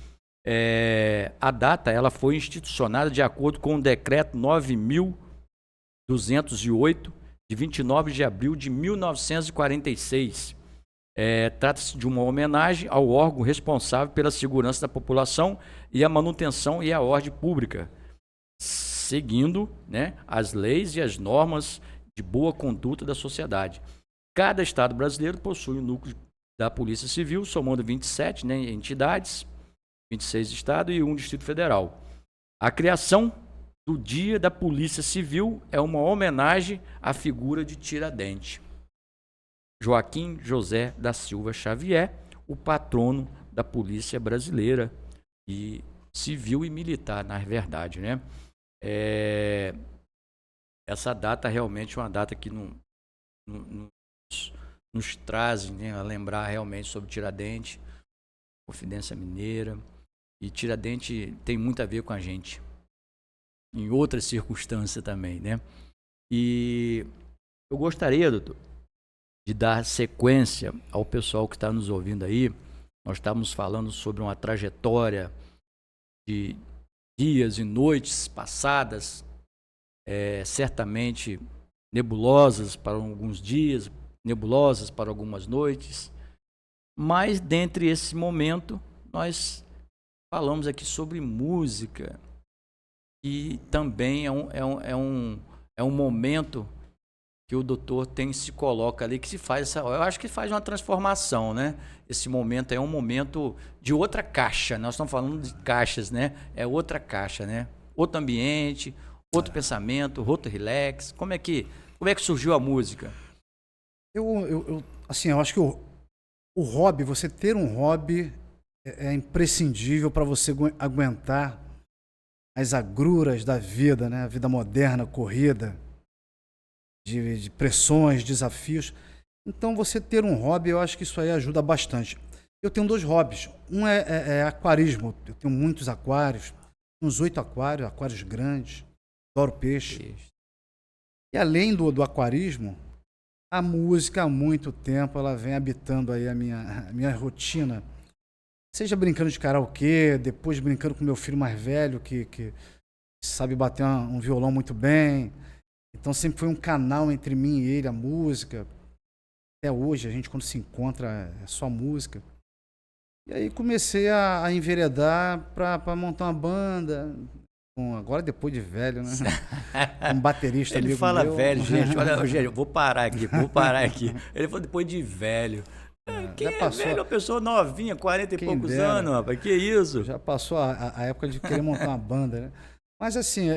A data ela foi institucionada de acordo com o decreto 9.208, de 29 de abril de 1946. Trata-se de uma homenagem ao órgão responsável pela segurança da população e a manutenção e a ordem pública, seguindo, né, as leis e as normas de boa conduta da sociedade. Cada estado brasileiro possui um núcleo da Polícia Civil, somando 27, né, entidades, 26 estados e um Distrito Federal. A criação do Dia da Polícia Civil é uma homenagem à figura de Tiradentes, Joaquim José da Silva Xavier, o patrono da Polícia Brasileira, e civil e militar, na verdade, né? Essa data realmente é uma data que nos traz, né, a lembrar realmente sobre Tiradentes, Confidência Mineira, e Tiradentes tem muito a ver com a gente, em outras circunstâncias também, né? E eu gostaria, doutor, de dar sequência ao pessoal que está nos ouvindo aí. Nós estamos falando sobre uma trajetória de dias e noites passadas, certamente nebulosas para alguns dias, nebulosas para algumas noites, mas dentre esse momento nós falamos aqui sobre música, e também é um momento que o doutor se coloca ali, que se faz eu acho que faz uma transformação, né? Esse momento é um momento de outra caixa. Nós estamos falando de caixas, né? É outra caixa, né? Outro ambiente, outro pensamento, outro relax. Como é que surgiu a música? Eu acho que o hobby, você ter um hobby é imprescindível para você aguentar as agruras da vida, né? A vida moderna, corrida, de pressões, desafios. Então, você ter um hobby, eu acho que isso aí ajuda bastante. Eu tenho 2 hobbies. Um é aquarismo. Eu tenho muitos aquários, uns 8 aquários grandes. Adoro peixe. E além do aquarismo, a música há muito tempo ela vem habitando aí a minha rotina. Seja brincando de karaokê, depois brincando com meu filho mais velho, que sabe bater um violão muito bem. Então sempre foi um canal entre mim e ele, a música. Até hoje, a gente quando se encontra é só música. E aí comecei a enveredar para montar uma banda. Agora depois de velho, né? Um baterista ele amigo fala meu. Velho, gente. Olha, Rogério, vou parar aqui. Ele falou depois de velho. Quem é passou, velho? Uma pessoa novinha, 40 e poucos anos, rapaz. Que isso? Já passou a época de querer montar uma banda, né? Mas assim,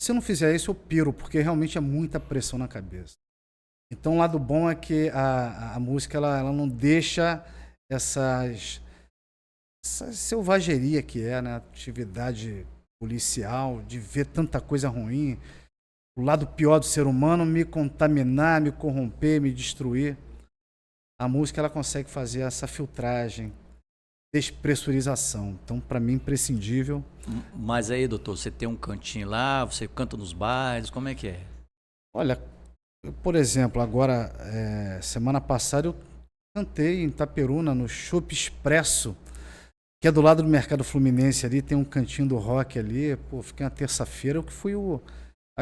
se eu não fizer isso, eu piro, porque realmente é muita pressão na cabeça. Então, o lado bom é que a música ela não deixa essa selvageria que é, né? Atividade policial, de ver tanta coisa ruim, o lado pior do ser humano me contaminar, me corromper, me destruir. A música ela consegue fazer essa filtragem, despressurização. Então, para mim, imprescindível. Mas aí, doutor, você tem um cantinho lá, você canta nos bares, como é que é? Olha, por exemplo, agora, semana passada eu cantei em Itaperuna, no Chopp Expresso, que é do lado do Mercado Fluminense ali, tem um cantinho do rock ali. Pô, fiquei uma terça-feira, eu que fui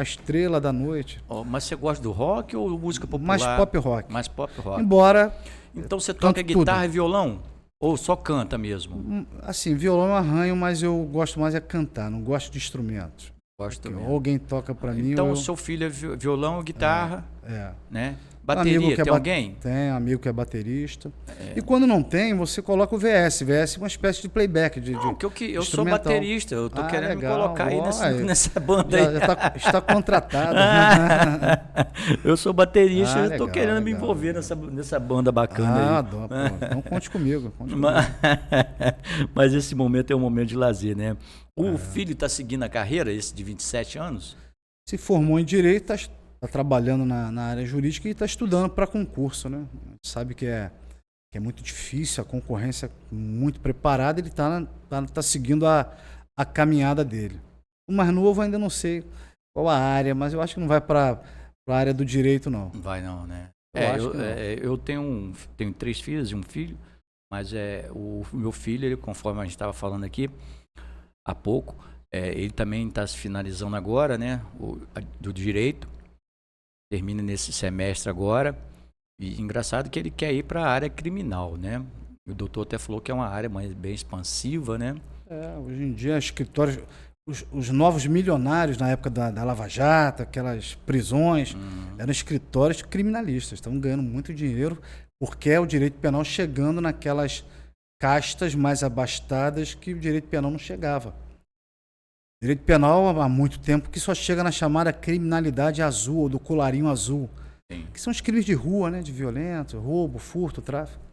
a estrela da noite. Oh, mas você gosta do rock ou música popular? Mais pop rock. Mais pop rock. Embora... Então você toca guitarra e violão? Ou só canta mesmo? Assim, violão eu arranho, mas eu gosto mais é cantar, não gosto de instrumentos. Gosto também. Ou alguém toca pra mim. Então o seu filho é violão, guitarra, né? Um Bateria, tem alguém? Tem um amigo que é baterista. E quando não tem, você coloca o VS. VS é uma espécie de playback. Não, eu sou baterista, eu tô querendo me colocar aí nessa banda aí. Está contratado. Eu sou baterista, eu tô querendo me envolver nessa banda bacana aí. Adoro, então conte comigo. Mas esse momento é um momento de lazer, né? O filho está seguindo a carreira, esse de 27 anos? Se formou em Direito, está trabalhando na área jurídica e está estudando para concurso, né? A gente sabe que é muito difícil, a concorrência é muito preparada, ele tá seguindo a caminhada dele. O mais novo ainda não sei qual a área, mas eu acho que não vai para a área do direito, não. Não vai não, né? Eu tenho 3 filhas e um filho, mas o meu filho, ele, conforme a gente estava falando aqui há pouco, ele também está se finalizando agora, né? Do direito. Termina nesse semestre agora. E engraçado que ele quer ir para a área criminal, né? O doutor até falou que é uma área bem expansiva, né? Hoje em dia, escritórios, os novos milionários na época da Lava Jato, aquelas prisões, eram escritórios criminalistas. Estavam ganhando muito dinheiro porque é o direito penal chegando naquelas castas mais abastadas que o direito penal não chegava. Direito penal há muito tempo que só chega na chamada criminalidade azul, ou do colarinho azul. Sim. Que são os crimes de rua, né? De violência, roubo, furto, tráfico.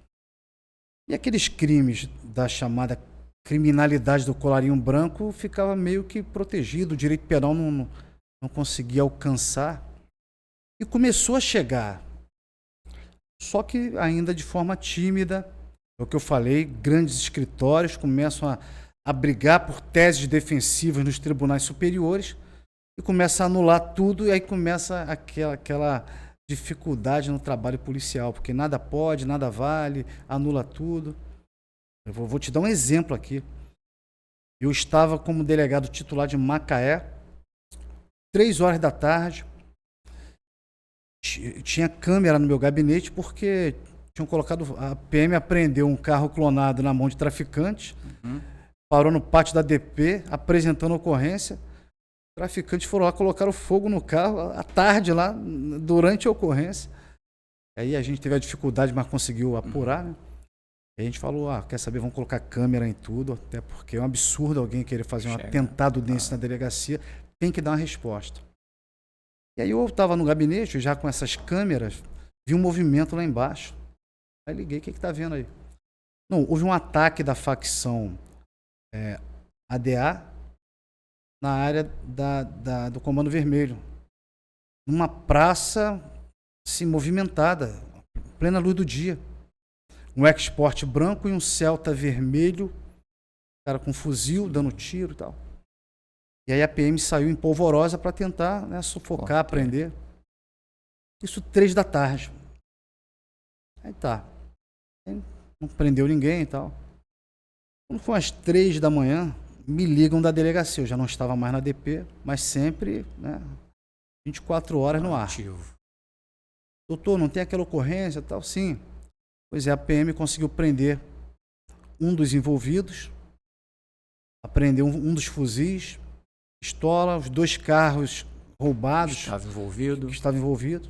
E aqueles crimes da chamada criminalidade do colarinho branco ficava meio que protegido, o direito penal não conseguia alcançar. E começou a chegar. Só que ainda de forma tímida. É o que eu falei, grandes escritórios começam a brigar por teses defensivas nos tribunais superiores e começa a anular tudo, e aí começa aquela dificuldade no trabalho policial, porque nada pode, nada vale, anula tudo. Eu vou te dar um exemplo aqui. Eu estava como delegado titular de Macaé, 3 horas da tarde, tinha câmera no meu gabinete porque tinham colocado, a PM apreendeu um carro clonado na mão de traficantes, parou no pátio da DP, apresentando a ocorrência. Traficantes foram lá, colocaram fogo no carro à tarde lá, durante a ocorrência. Aí a gente teve a dificuldade, mas conseguiu apurar, né? E a gente falou, quer saber, vamos colocar câmera em tudo, até porque é um absurdo alguém querer fazer um atentado desse na delegacia, tem que dar uma resposta. E aí eu estava no gabinete, já com essas câmeras, vi um movimento lá embaixo. Aí liguei, o que está vendo aí? Não, houve um ataque da facção ADA na área do Comando Vermelho, numa praça assim, movimentada, plena luz do dia. Um Export branco e um Celta vermelho, cara com fuzil, dando tiro e tal. E aí a PM saiu em polvorosa para tentar, né, sufocar, prender. Isso 3 da tarde. Aí tá. Não prendeu ninguém e tal. Quando foi às 3 da manhã, me ligam da delegacia. Eu já não estava mais na DP, mas sempre, né, 24 horas no ar. Doutor, não tem aquela ocorrência e tal? Sim. Pois é, a PM conseguiu prender um dos envolvidos, apreendeu um dos fuzis, pistola, os 2 carros roubados. Que estavam envolvidos.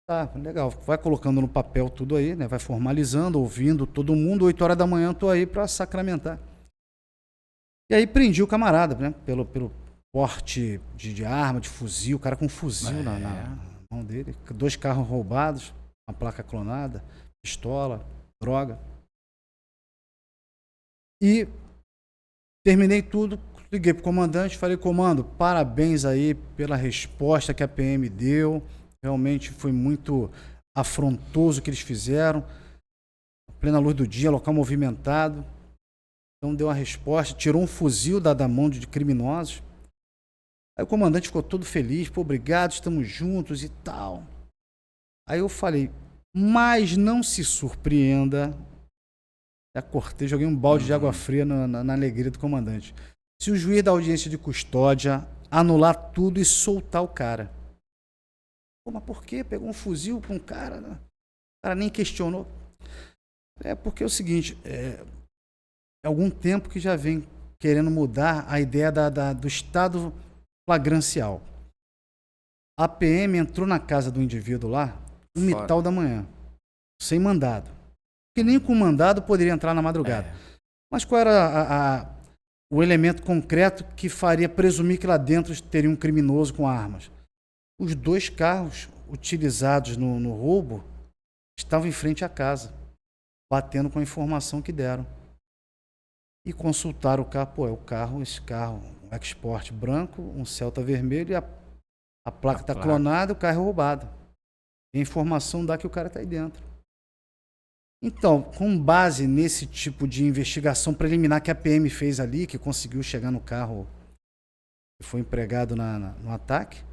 Tá, legal. Vai colocando no papel tudo aí, né? Vai formalizando, ouvindo todo mundo. 8 horas da manhã eu tô aí para sacramentar. E aí prendi o camarada, né? Pelo porte de arma, de fuzil, o cara com fuzil na mão dele. 2 carros roubados, uma placa clonada, pistola, droga. E terminei tudo, liguei pro comandante, falei, comando, parabéns aí pela resposta que a PM deu. Realmente foi muito afrontoso o que eles fizeram. Plena luz do dia, local movimentado. Então deu uma resposta, tirou um fuzil da mão de criminosos. Aí o comandante ficou todo feliz, pô, obrigado, estamos juntos e tal. Aí eu falei, mas não se surpreenda. Já cortei, joguei um balde de água fria na alegria do comandante. Se o juiz da audiência de custódia anular tudo e soltar o cara. Pô, mas por quê? Pegou um fuzil com um cara, né? O cara nem questionou. É porque é o seguinte, é algum tempo que já vem querendo mudar a ideia do estado flagrancial. A PM entrou na casa do indivíduo lá, 1h da manhã, sem mandado. Porque nem com mandado poderia entrar na madrugada. Mas qual era o elemento concreto que faria presumir que lá dentro teria um criminoso com armas? Os 2 carros utilizados no roubo estavam em frente à casa, batendo com a informação que deram. E consultaram o carro. Pô, esse carro, um Export branco, um Celta vermelho, e a placa está clonada, o carro é roubado. E a informação dá que o cara está aí dentro. Então, com base nesse tipo de investigação preliminar que a PM fez ali, que conseguiu chegar no carro que foi empregado no ataque,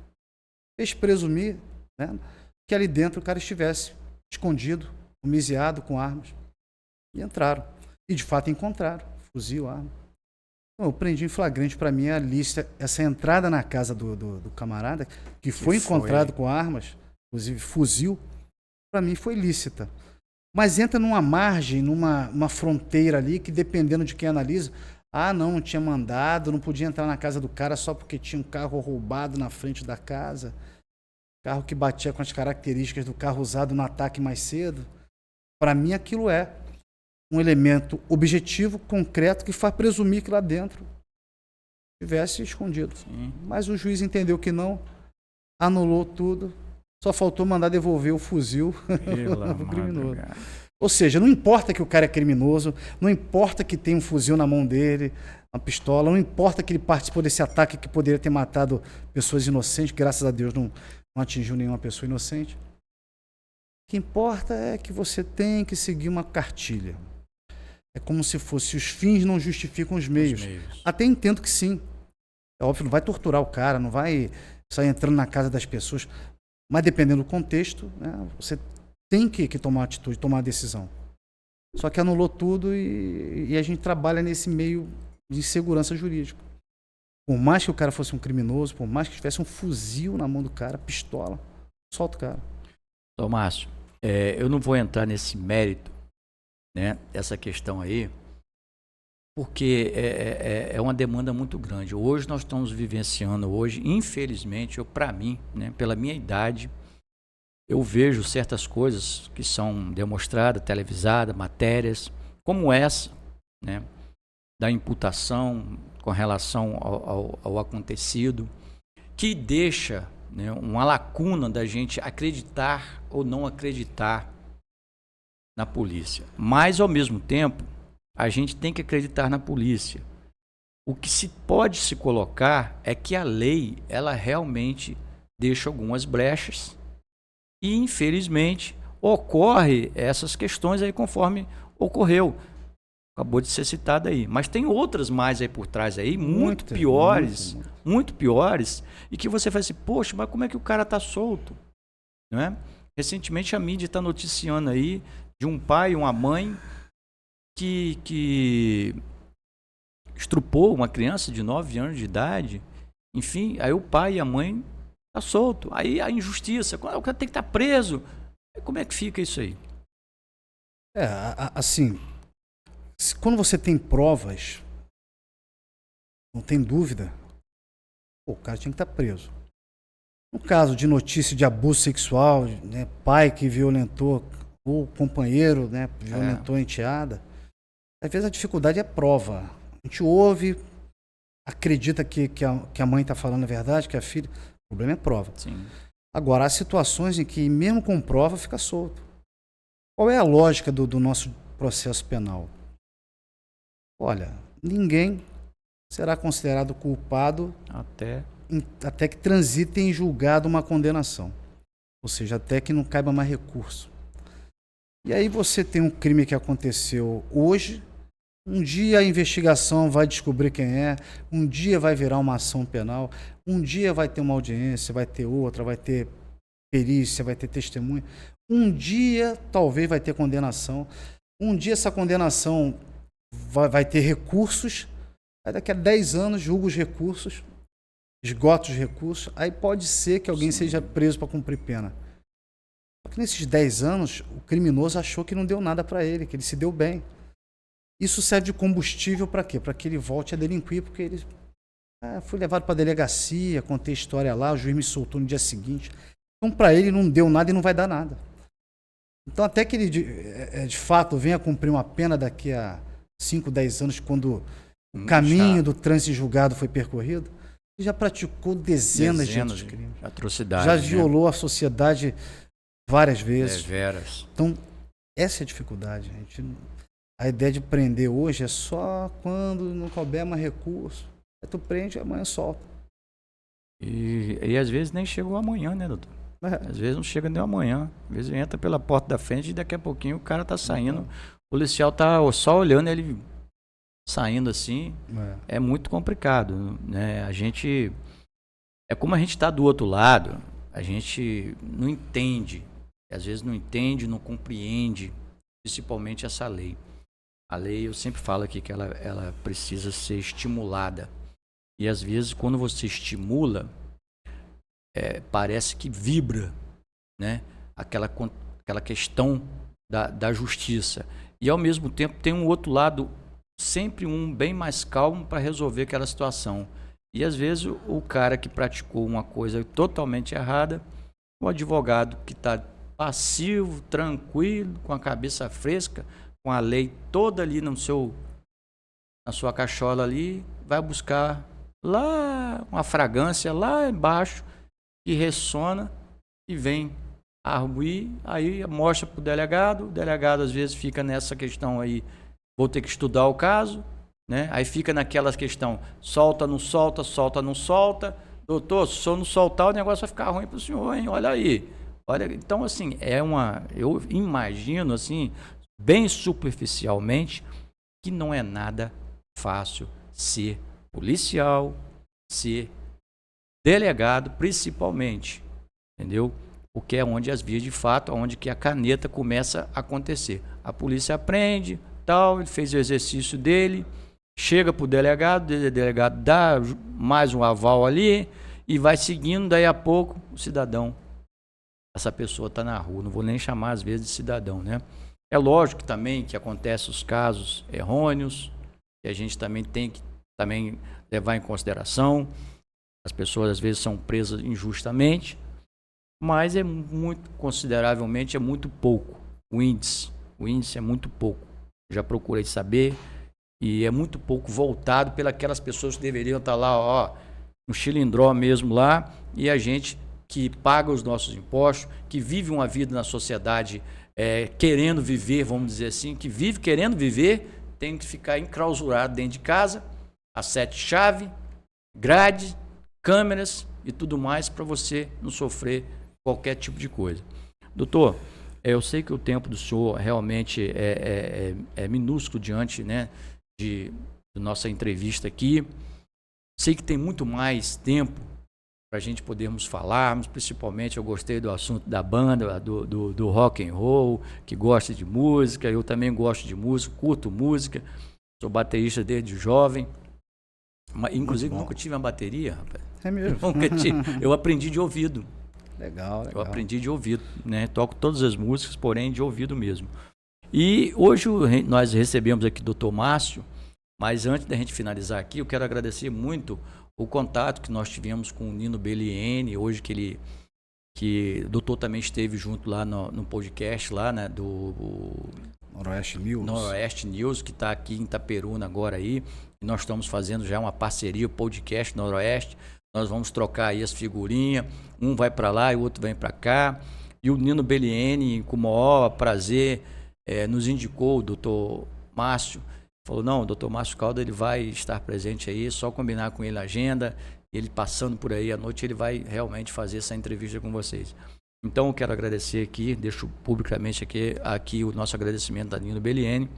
fez presumir, né, que ali dentro o cara estivesse escondido, homiziado com armas. E entraram. E de fato encontraram fuzil, arma. Então, eu prendi em flagrante. Para mim, a lista, essa entrada na casa do camarada, que foi encontrado com armas, inclusive fuzil, para mim foi lícita. Mas entra numa margem, numa fronteira ali, que dependendo de quem analisa, não tinha mandado, não podia entrar na casa do cara só porque tinha um carro roubado na frente da casa, carro que batia com as características do carro usado no ataque mais cedo. Para mim, aquilo é um elemento objetivo, concreto, que faz presumir que lá dentro tivesse escondido. Sim. Mas o juiz entendeu que não, anulou tudo. Só faltou mandar devolver o fuzil pro criminoso. Ou seja, não importa que o cara é criminoso, não importa que tem um fuzil na mão dele, uma pistola, não importa que ele participou desse ataque que poderia ter matado pessoas inocentes, graças a Deus não atingiu nenhuma pessoa inocente. O que importa é que você tem que seguir uma cartilha. É como se fosse os fins não justificam os meios. Até entendo que sim. É óbvio, não vai torturar o cara, não vai sair entrando na casa das pessoas. Mas dependendo do contexto, né, você tem que tomar uma atitude, tomar uma decisão. Só que anulou tudo e a gente trabalha nesse meio de insegurança jurídica. Por mais que o cara fosse um criminoso, por mais que tivesse um fuzil na mão do cara, pistola, solta o cara. Tomásio, eu não vou entrar nesse mérito, né, essa questão aí, porque é uma demanda muito grande. Hoje nós estamos vivenciando, infelizmente, para mim, né, pela minha idade, eu vejo certas coisas que são demonstradas, televisadas, matérias, como essa, né, da imputação com relação ao acontecido, que deixa, né, uma lacuna da gente acreditar ou não acreditar na polícia. Mas, ao mesmo tempo, a gente tem que acreditar na polícia. O que pode se colocar é que a lei, ela realmente deixa algumas brechas e, infelizmente, ocorre essas questões aí conforme ocorreu. Acabou de ser citado aí. Mas tem outras mais aí por trás aí, muito piores, e que você fala assim, poxa, mas como é que o cara está solto? Não é? Recentemente a mídia está noticiando aí de um pai e uma mãe que estrupou uma criança de 9 anos de idade. Enfim, aí o pai e a mãe tá solto. Aí a injustiça, o cara tem que estar preso. Como é que fica isso aí? Assim, quando você tem provas, não tem dúvida, o cara tinha que estar preso. No caso de notícia de abuso sexual, né, pai que violentou o companheiro, né, violentou a enteada, às vezes a dificuldade é prova. A gente ouve, acredita que a mãe está falando a verdade, que a filha... O problema é prova. Sim. Agora, há situações em que, mesmo com prova, fica solto. Qual é a lógica do nosso processo penal? Olha, ninguém será considerado culpado até que transite em julgado uma condenação. Ou seja, até que não caiba mais recurso. E aí você tem um crime que aconteceu hoje, um dia a investigação vai descobrir quem é, um dia vai virar uma ação penal, um dia vai ter uma audiência, vai ter outra, vai ter perícia, vai ter testemunha, um dia talvez vai ter condenação, um dia essa condenação vai ter recursos, aí daqui a 10 anos julga os recursos esgota os recursos, aí pode ser que alguém seja preso para cumprir pena. Só que nesses 10 anos, o criminoso achou que não deu nada para ele, que ele se deu bem. Isso serve de combustível para quê? Para que ele volte a delinquir, porque ele fui levado para a delegacia, contei história lá, o juiz me soltou no dia seguinte. Então, para ele não deu nada e não vai dar nada. Então, até que ele, de fato, venha cumprir uma pena daqui a 5, 10 anos, quando o caminho do trânsito julgado foi percorrido, ele já praticou dezenas de outros crimes. Atrocidades. Já violou a sociedade várias vezes. Deveras. Então, essa é a dificuldade. A ideia de prender hoje é só quando não couber mais recurso. Aí tu prende e amanhã solta. E às vezes nem chegou amanhã, né, doutor? Às vezes não chega nem amanhã. Às vezes entra pela porta da frente e daqui a pouquinho o cara tá saindo. O policial tá só olhando ele saindo assim. É muito complicado, né? A gente... É como a gente tá do outro lado, a gente não entende. Às vezes não entende, não compreende, principalmente essa lei. A lei, eu sempre falo aqui que ela precisa ser estimulada. E às vezes quando você estimula, parece que vibra, né? Aquela questão da justiça. E ao mesmo tempo tem um outro lado, sempre um bem mais calmo para resolver aquela situação. E às vezes o cara que praticou uma coisa totalmente errada, o advogado que está passivo, tranquilo, com a cabeça fresca, com a lei toda ali na sua cachola ali, vai buscar lá uma fragrância lá embaixo que ressona e vem arguir, aí mostra para o delegado às vezes fica nessa questão aí, vou ter que estudar o caso, né? Aí fica naquela questão, solta, não solta, solta, não solta, doutor, se o senhor não soltar o negócio vai ficar ruim para o senhor, hein? Olha aí. Então assim, eu imagino assim, bem superficialmente, que não é nada fácil ser policial, ser delegado, principalmente, entendeu? Porque é onde as vias de fato, onde que a caneta começa a acontecer. A polícia aprende, tal, ele fez o exercício dele, chega para o delegado dá mais um aval ali e vai seguindo, daí a pouco o cidadão, essa pessoa está na rua, não vou nem chamar às vezes de cidadão, né? É lógico também que acontecem os casos errôneos, que a gente também tem que levar em consideração. As pessoas às vezes são presas injustamente, mas consideravelmente é muito pouco. O índice é muito pouco. Já procurei saber e é muito pouco voltado pelas pessoas que deveriam estar lá, no chilindró mesmo lá, e a gente que paga os nossos impostos, que vive uma vida na sociedade querendo viver, vamos dizer assim, que vive querendo viver, tem que ficar enclausurado dentro de casa, a 7 chaves, grade, câmeras e tudo mais para você não sofrer qualquer tipo de coisa. Doutor, eu sei que o tempo do senhor realmente é minúsculo diante, né, de nossa entrevista aqui. Sei que tem muito mais tempo para a gente podermos falarmos, principalmente eu gostei do assunto da banda, do rock and roll, que gosta de música, eu também gosto de música, curto música, sou baterista desde jovem, inclusive nunca tive uma bateria, rapaz. É mesmo? Eu aprendi de ouvido. Legal. Eu aprendi de ouvido, né? Toco todas as músicas, porém de ouvido mesmo. E hoje nós recebemos aqui o Dr. Márcio, mas antes da gente finalizar aqui, eu quero agradecer muito o contato que nós tivemos com o Nino Belliene, hoje que o doutor também esteve junto lá no podcast lá, né, do Noroeste News, que está aqui em Itaperuna agora aí. E nós estamos fazendo já uma parceria, o podcast Noroeste. Nós vamos trocar aí as figurinhas, um vai para lá e o outro vem para cá. E o Nino Belliene, com o maior prazer, nos indicou o doutor Márcio. Falou, não, o doutor Márcio Calda, ele vai estar presente aí, só combinar com ele a agenda, ele passando por aí à noite, ele vai realmente fazer essa entrevista com vocês. Então, eu quero agradecer aqui, deixo publicamente aqui o nosso agradecimento a Nino Belliene,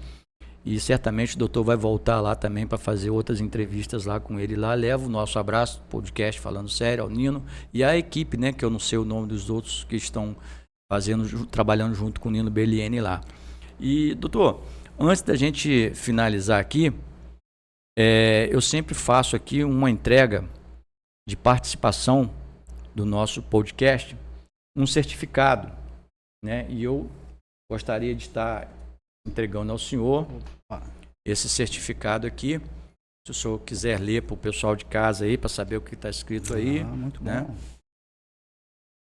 e certamente o doutor vai voltar lá também para fazer outras entrevistas lá com ele lá. Levo o nosso abraço, podcast Falando Sério, ao Nino, e a equipe, né, que eu não sei o nome dos outros que estão trabalhando junto com o Nino Belliene lá. E, doutor, antes da gente finalizar aqui, eu sempre faço aqui uma entrega de participação do nosso podcast um certificado, né? E eu gostaria de estar entregando ao senhor esse certificado aqui. Se o senhor quiser ler para o pessoal de casa aí, para saber o que está escrito aí. Muito né? bom.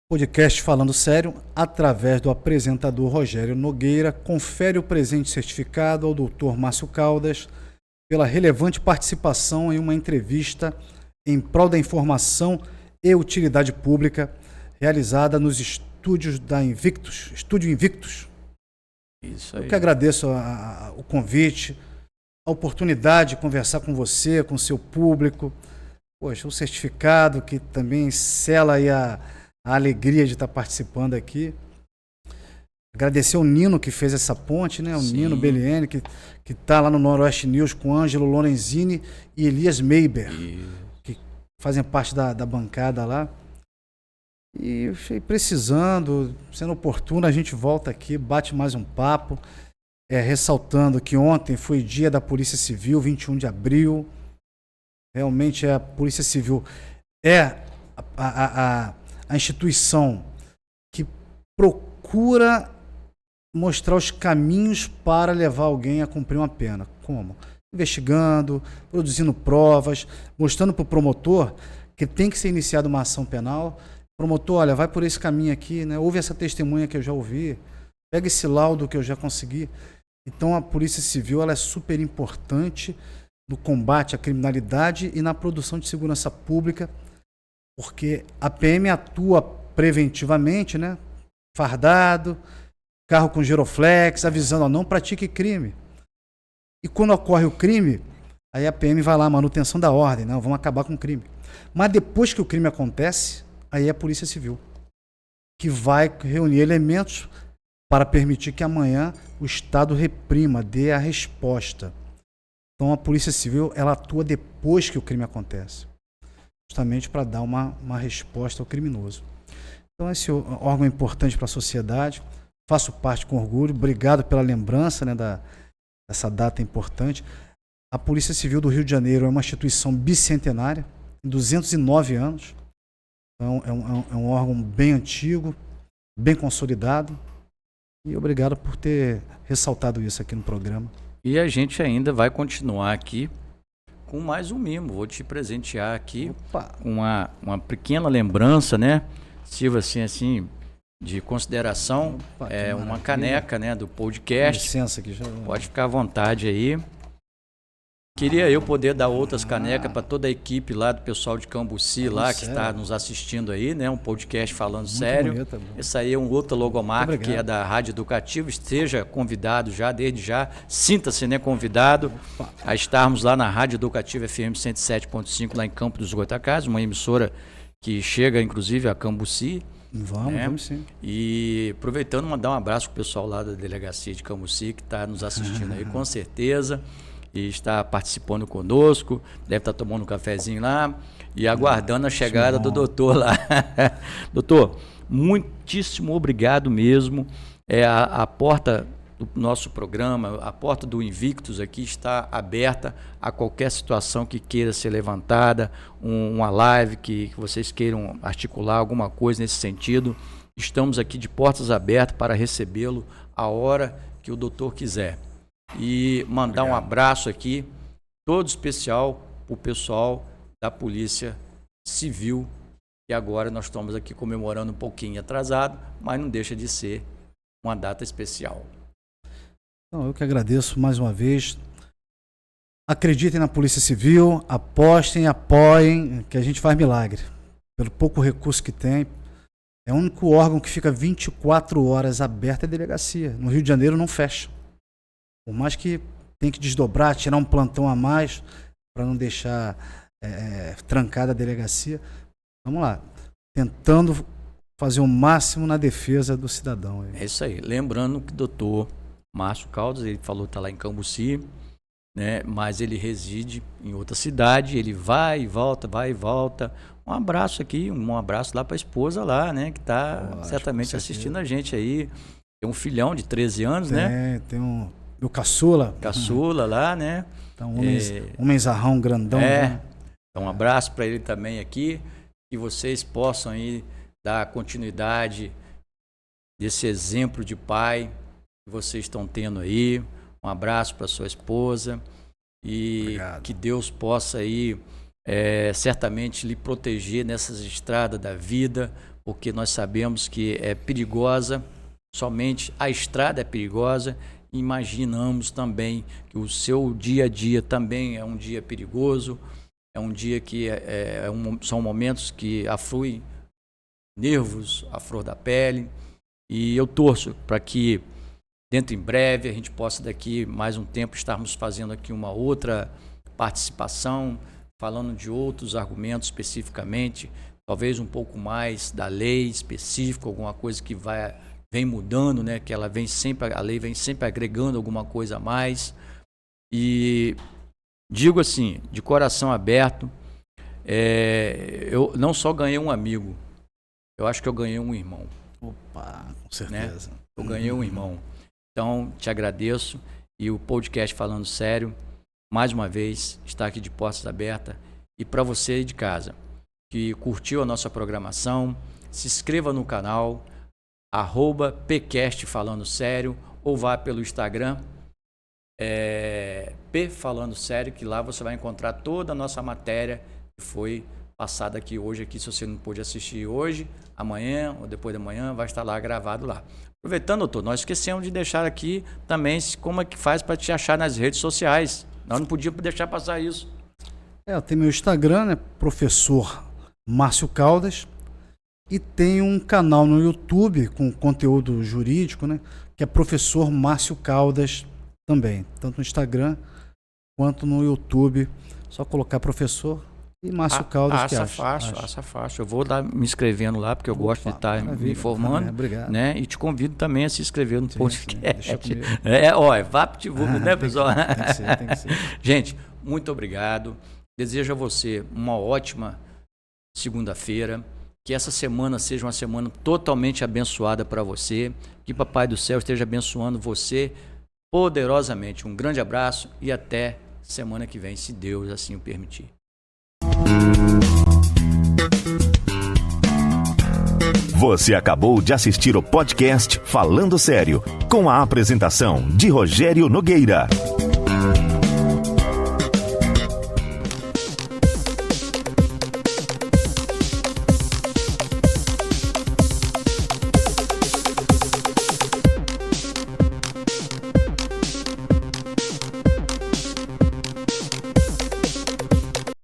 Podcast Falando Sério, através do apresentador Rogério Nogueira, confere o presente certificado ao Dr. Márcio Caldas pela relevante participação em uma entrevista em prol da informação e utilidade pública realizada nos estúdios da Invictus, Estúdio Invictus. Isso aí. Eu que agradeço o convite, a oportunidade de conversar com você, com o seu público. Poxa, o certificado que também sela aí a alegria de estar participando aqui. Agradecer ao Nino que fez essa ponte, né? O Sim. Nino Belliene, que está lá no Noroeste News com Ângelo Lorenzini e Elias Meiber, que fazem parte da bancada lá. E precisando, sendo oportuno, a gente volta aqui, bate mais um papo, ressaltando que ontem foi dia da Polícia Civil, 21 de abril. Realmente a Polícia Civil é a instituição que procura mostrar os caminhos para levar alguém a cumprir uma pena. Como? Investigando, produzindo provas, mostrando para o promotor que tem que ser iniciada uma ação penal. Promotor, olha, vai por esse caminho aqui, né? Ouve essa testemunha que eu já ouvi, pega esse laudo que eu já consegui. Então a Polícia Civil ela é super importante no combate à criminalidade e na produção de segurança pública, porque a PM atua preventivamente, né? Fardado, carro com giroflex, avisando, ó, não pratique crime. E quando ocorre o crime, aí a PM vai lá, manutenção da ordem, né? Vamos acabar com o crime. Mas depois que o crime acontece, aí é a Polícia Civil, que vai reunir elementos para permitir que amanhã o Estado reprima, dê a resposta. Então a Polícia Civil ela atua depois que o crime acontece, justamente para dar uma resposta ao criminoso. Então esse órgão é importante para a sociedade, faço parte com orgulho, obrigado pela lembrança, né, dessa data importante. A Polícia Civil do Rio de Janeiro é uma instituição bicentenária, 209 anos. Então, é um órgão bem antigo, bem consolidado. E obrigado por ter ressaltado isso aqui no programa. E a gente ainda vai continuar aqui com mais um mimo. Vou te presentear aqui com uma pequena lembrança, né? Sirva assim de consideração. É uma caneca, né, do podcast. Licença aqui já. Pode ficar à vontade aí. Queria eu poder dar outras canecas para toda a equipe lá do pessoal de Cambuci lá que está nos assistindo aí, né? Um podcast Falando Sério. Bonita, essa aí é um outro logomarca que é da Rádio Educativa. Esteja convidado já, desde já. Sinta-se, né, convidado a estarmos lá na Rádio Educativa FM 107.5 lá em Campo dos Goitacazes, uma emissora que chega inclusive a Cambuci. Vamos sim. E aproveitando, mandar um abraço pro pessoal lá da Delegacia de Cambuci que está nos assistindo aí, com certeza. E está participando conosco, deve estar tomando um cafezinho lá e aguardando a chegada do doutor lá. Doutor, muitíssimo obrigado mesmo. A porta do nosso programa, a porta do Invictus aqui está aberta a qualquer situação que queira ser levantada, uma live que vocês queiram articular alguma coisa nesse sentido. Estamos aqui de portas abertas para recebê-lo a hora que o doutor quiser. E mandar um abraço aqui, todo especial, para o pessoal da Polícia Civil, que agora nós estamos aqui comemorando um pouquinho atrasado, mas não deixa de ser uma data especial. Então, eu que agradeço mais uma vez. Acreditem na Polícia Civil, apostem, apoiem, que a gente faz milagre. Pelo pouco recurso que tem, é o único órgão que fica 24 horas aberto é a delegacia. No Rio de Janeiro não fecha. Por mais que tem que desdobrar, tirar um plantão a mais para não deixar trancada a delegacia. Vamos lá, tentando fazer o máximo na defesa do cidadão. É isso aí. Lembrando que o doutor Márcio Caldas, ele falou que está lá em Cambuci, né, mas ele reside em outra cidade, ele vai e volta. Um abraço aqui, um abraço lá para a esposa lá, né, que está certamente assistindo a gente aí. Tem um filhão de 13 anos, né? Tem meu caçula. Caçula lá, né? Então, homenzarrão grandão. Então Então, um abraço para ele também aqui, que vocês possam aí dar continuidade desse exemplo de pai que vocês estão tendo aí. Um abraço para sua esposa e Obrigado. que Deus possa aí certamente lhe proteger nessas estradas da vida, porque nós sabemos que é perigosa, somente a estrada é perigosa. Imaginamos também que o seu dia a dia também é um dia perigoso, é um dia que são momentos que afluem nervos à flor da pele, e eu torço para que dentro em breve a gente possa daqui mais um tempo estarmos fazendo aqui uma outra participação, falando de outros argumentos especificamente, talvez um pouco mais da lei específica, alguma coisa que vem mudando, né? Que a lei vem sempre agregando alguma coisa a mais. E digo assim, de coração aberto, eu não só ganhei um amigo, eu acho que eu ganhei um irmão. Opa, com certeza. Né? Eu ganhei um irmão. Então, te agradeço. E o podcast Falando Sério, mais uma vez, está aqui de portas abertas. E para você de casa, que curtiu a nossa programação, se inscreva no canal, @PCast Falando Sério, ou vá pelo Instagram, P Falando Sério, que lá você vai encontrar toda a nossa matéria que foi passada aqui hoje. Aqui, se você não pôde assistir hoje, amanhã ou depois de amanhã, vai estar lá gravado lá. Aproveitando, doutor, nós esquecemos de deixar aqui também como é que faz para te achar nas redes sociais. Nós não podíamos deixar passar isso. Eu tenho meu Instagram, né? Professor Márcio Caldas. E tem um canal no YouTube com conteúdo jurídico, né? Que é Professor Márcio Caldas também. Tanto no Instagram quanto no YouTube. Só colocar professor e Márcio Caldas que acha fácil. Eu vou me inscrevendo lá, porque eu gosto de estar me informando. Obrigado. Né? E te convido também a se inscrever no podcast. Deixa comigo. VaptVup, né, pessoal? Tem que ser. Gente, muito obrigado. Desejo a você uma ótima segunda-feira. Que essa semana seja uma semana totalmente abençoada para você. Que Papai do Céu esteja abençoando você poderosamente. Um grande abraço e até semana que vem, se Deus assim o permitir. Você acabou de assistir o podcast Falando Sério, com a apresentação de Rogério Nogueira.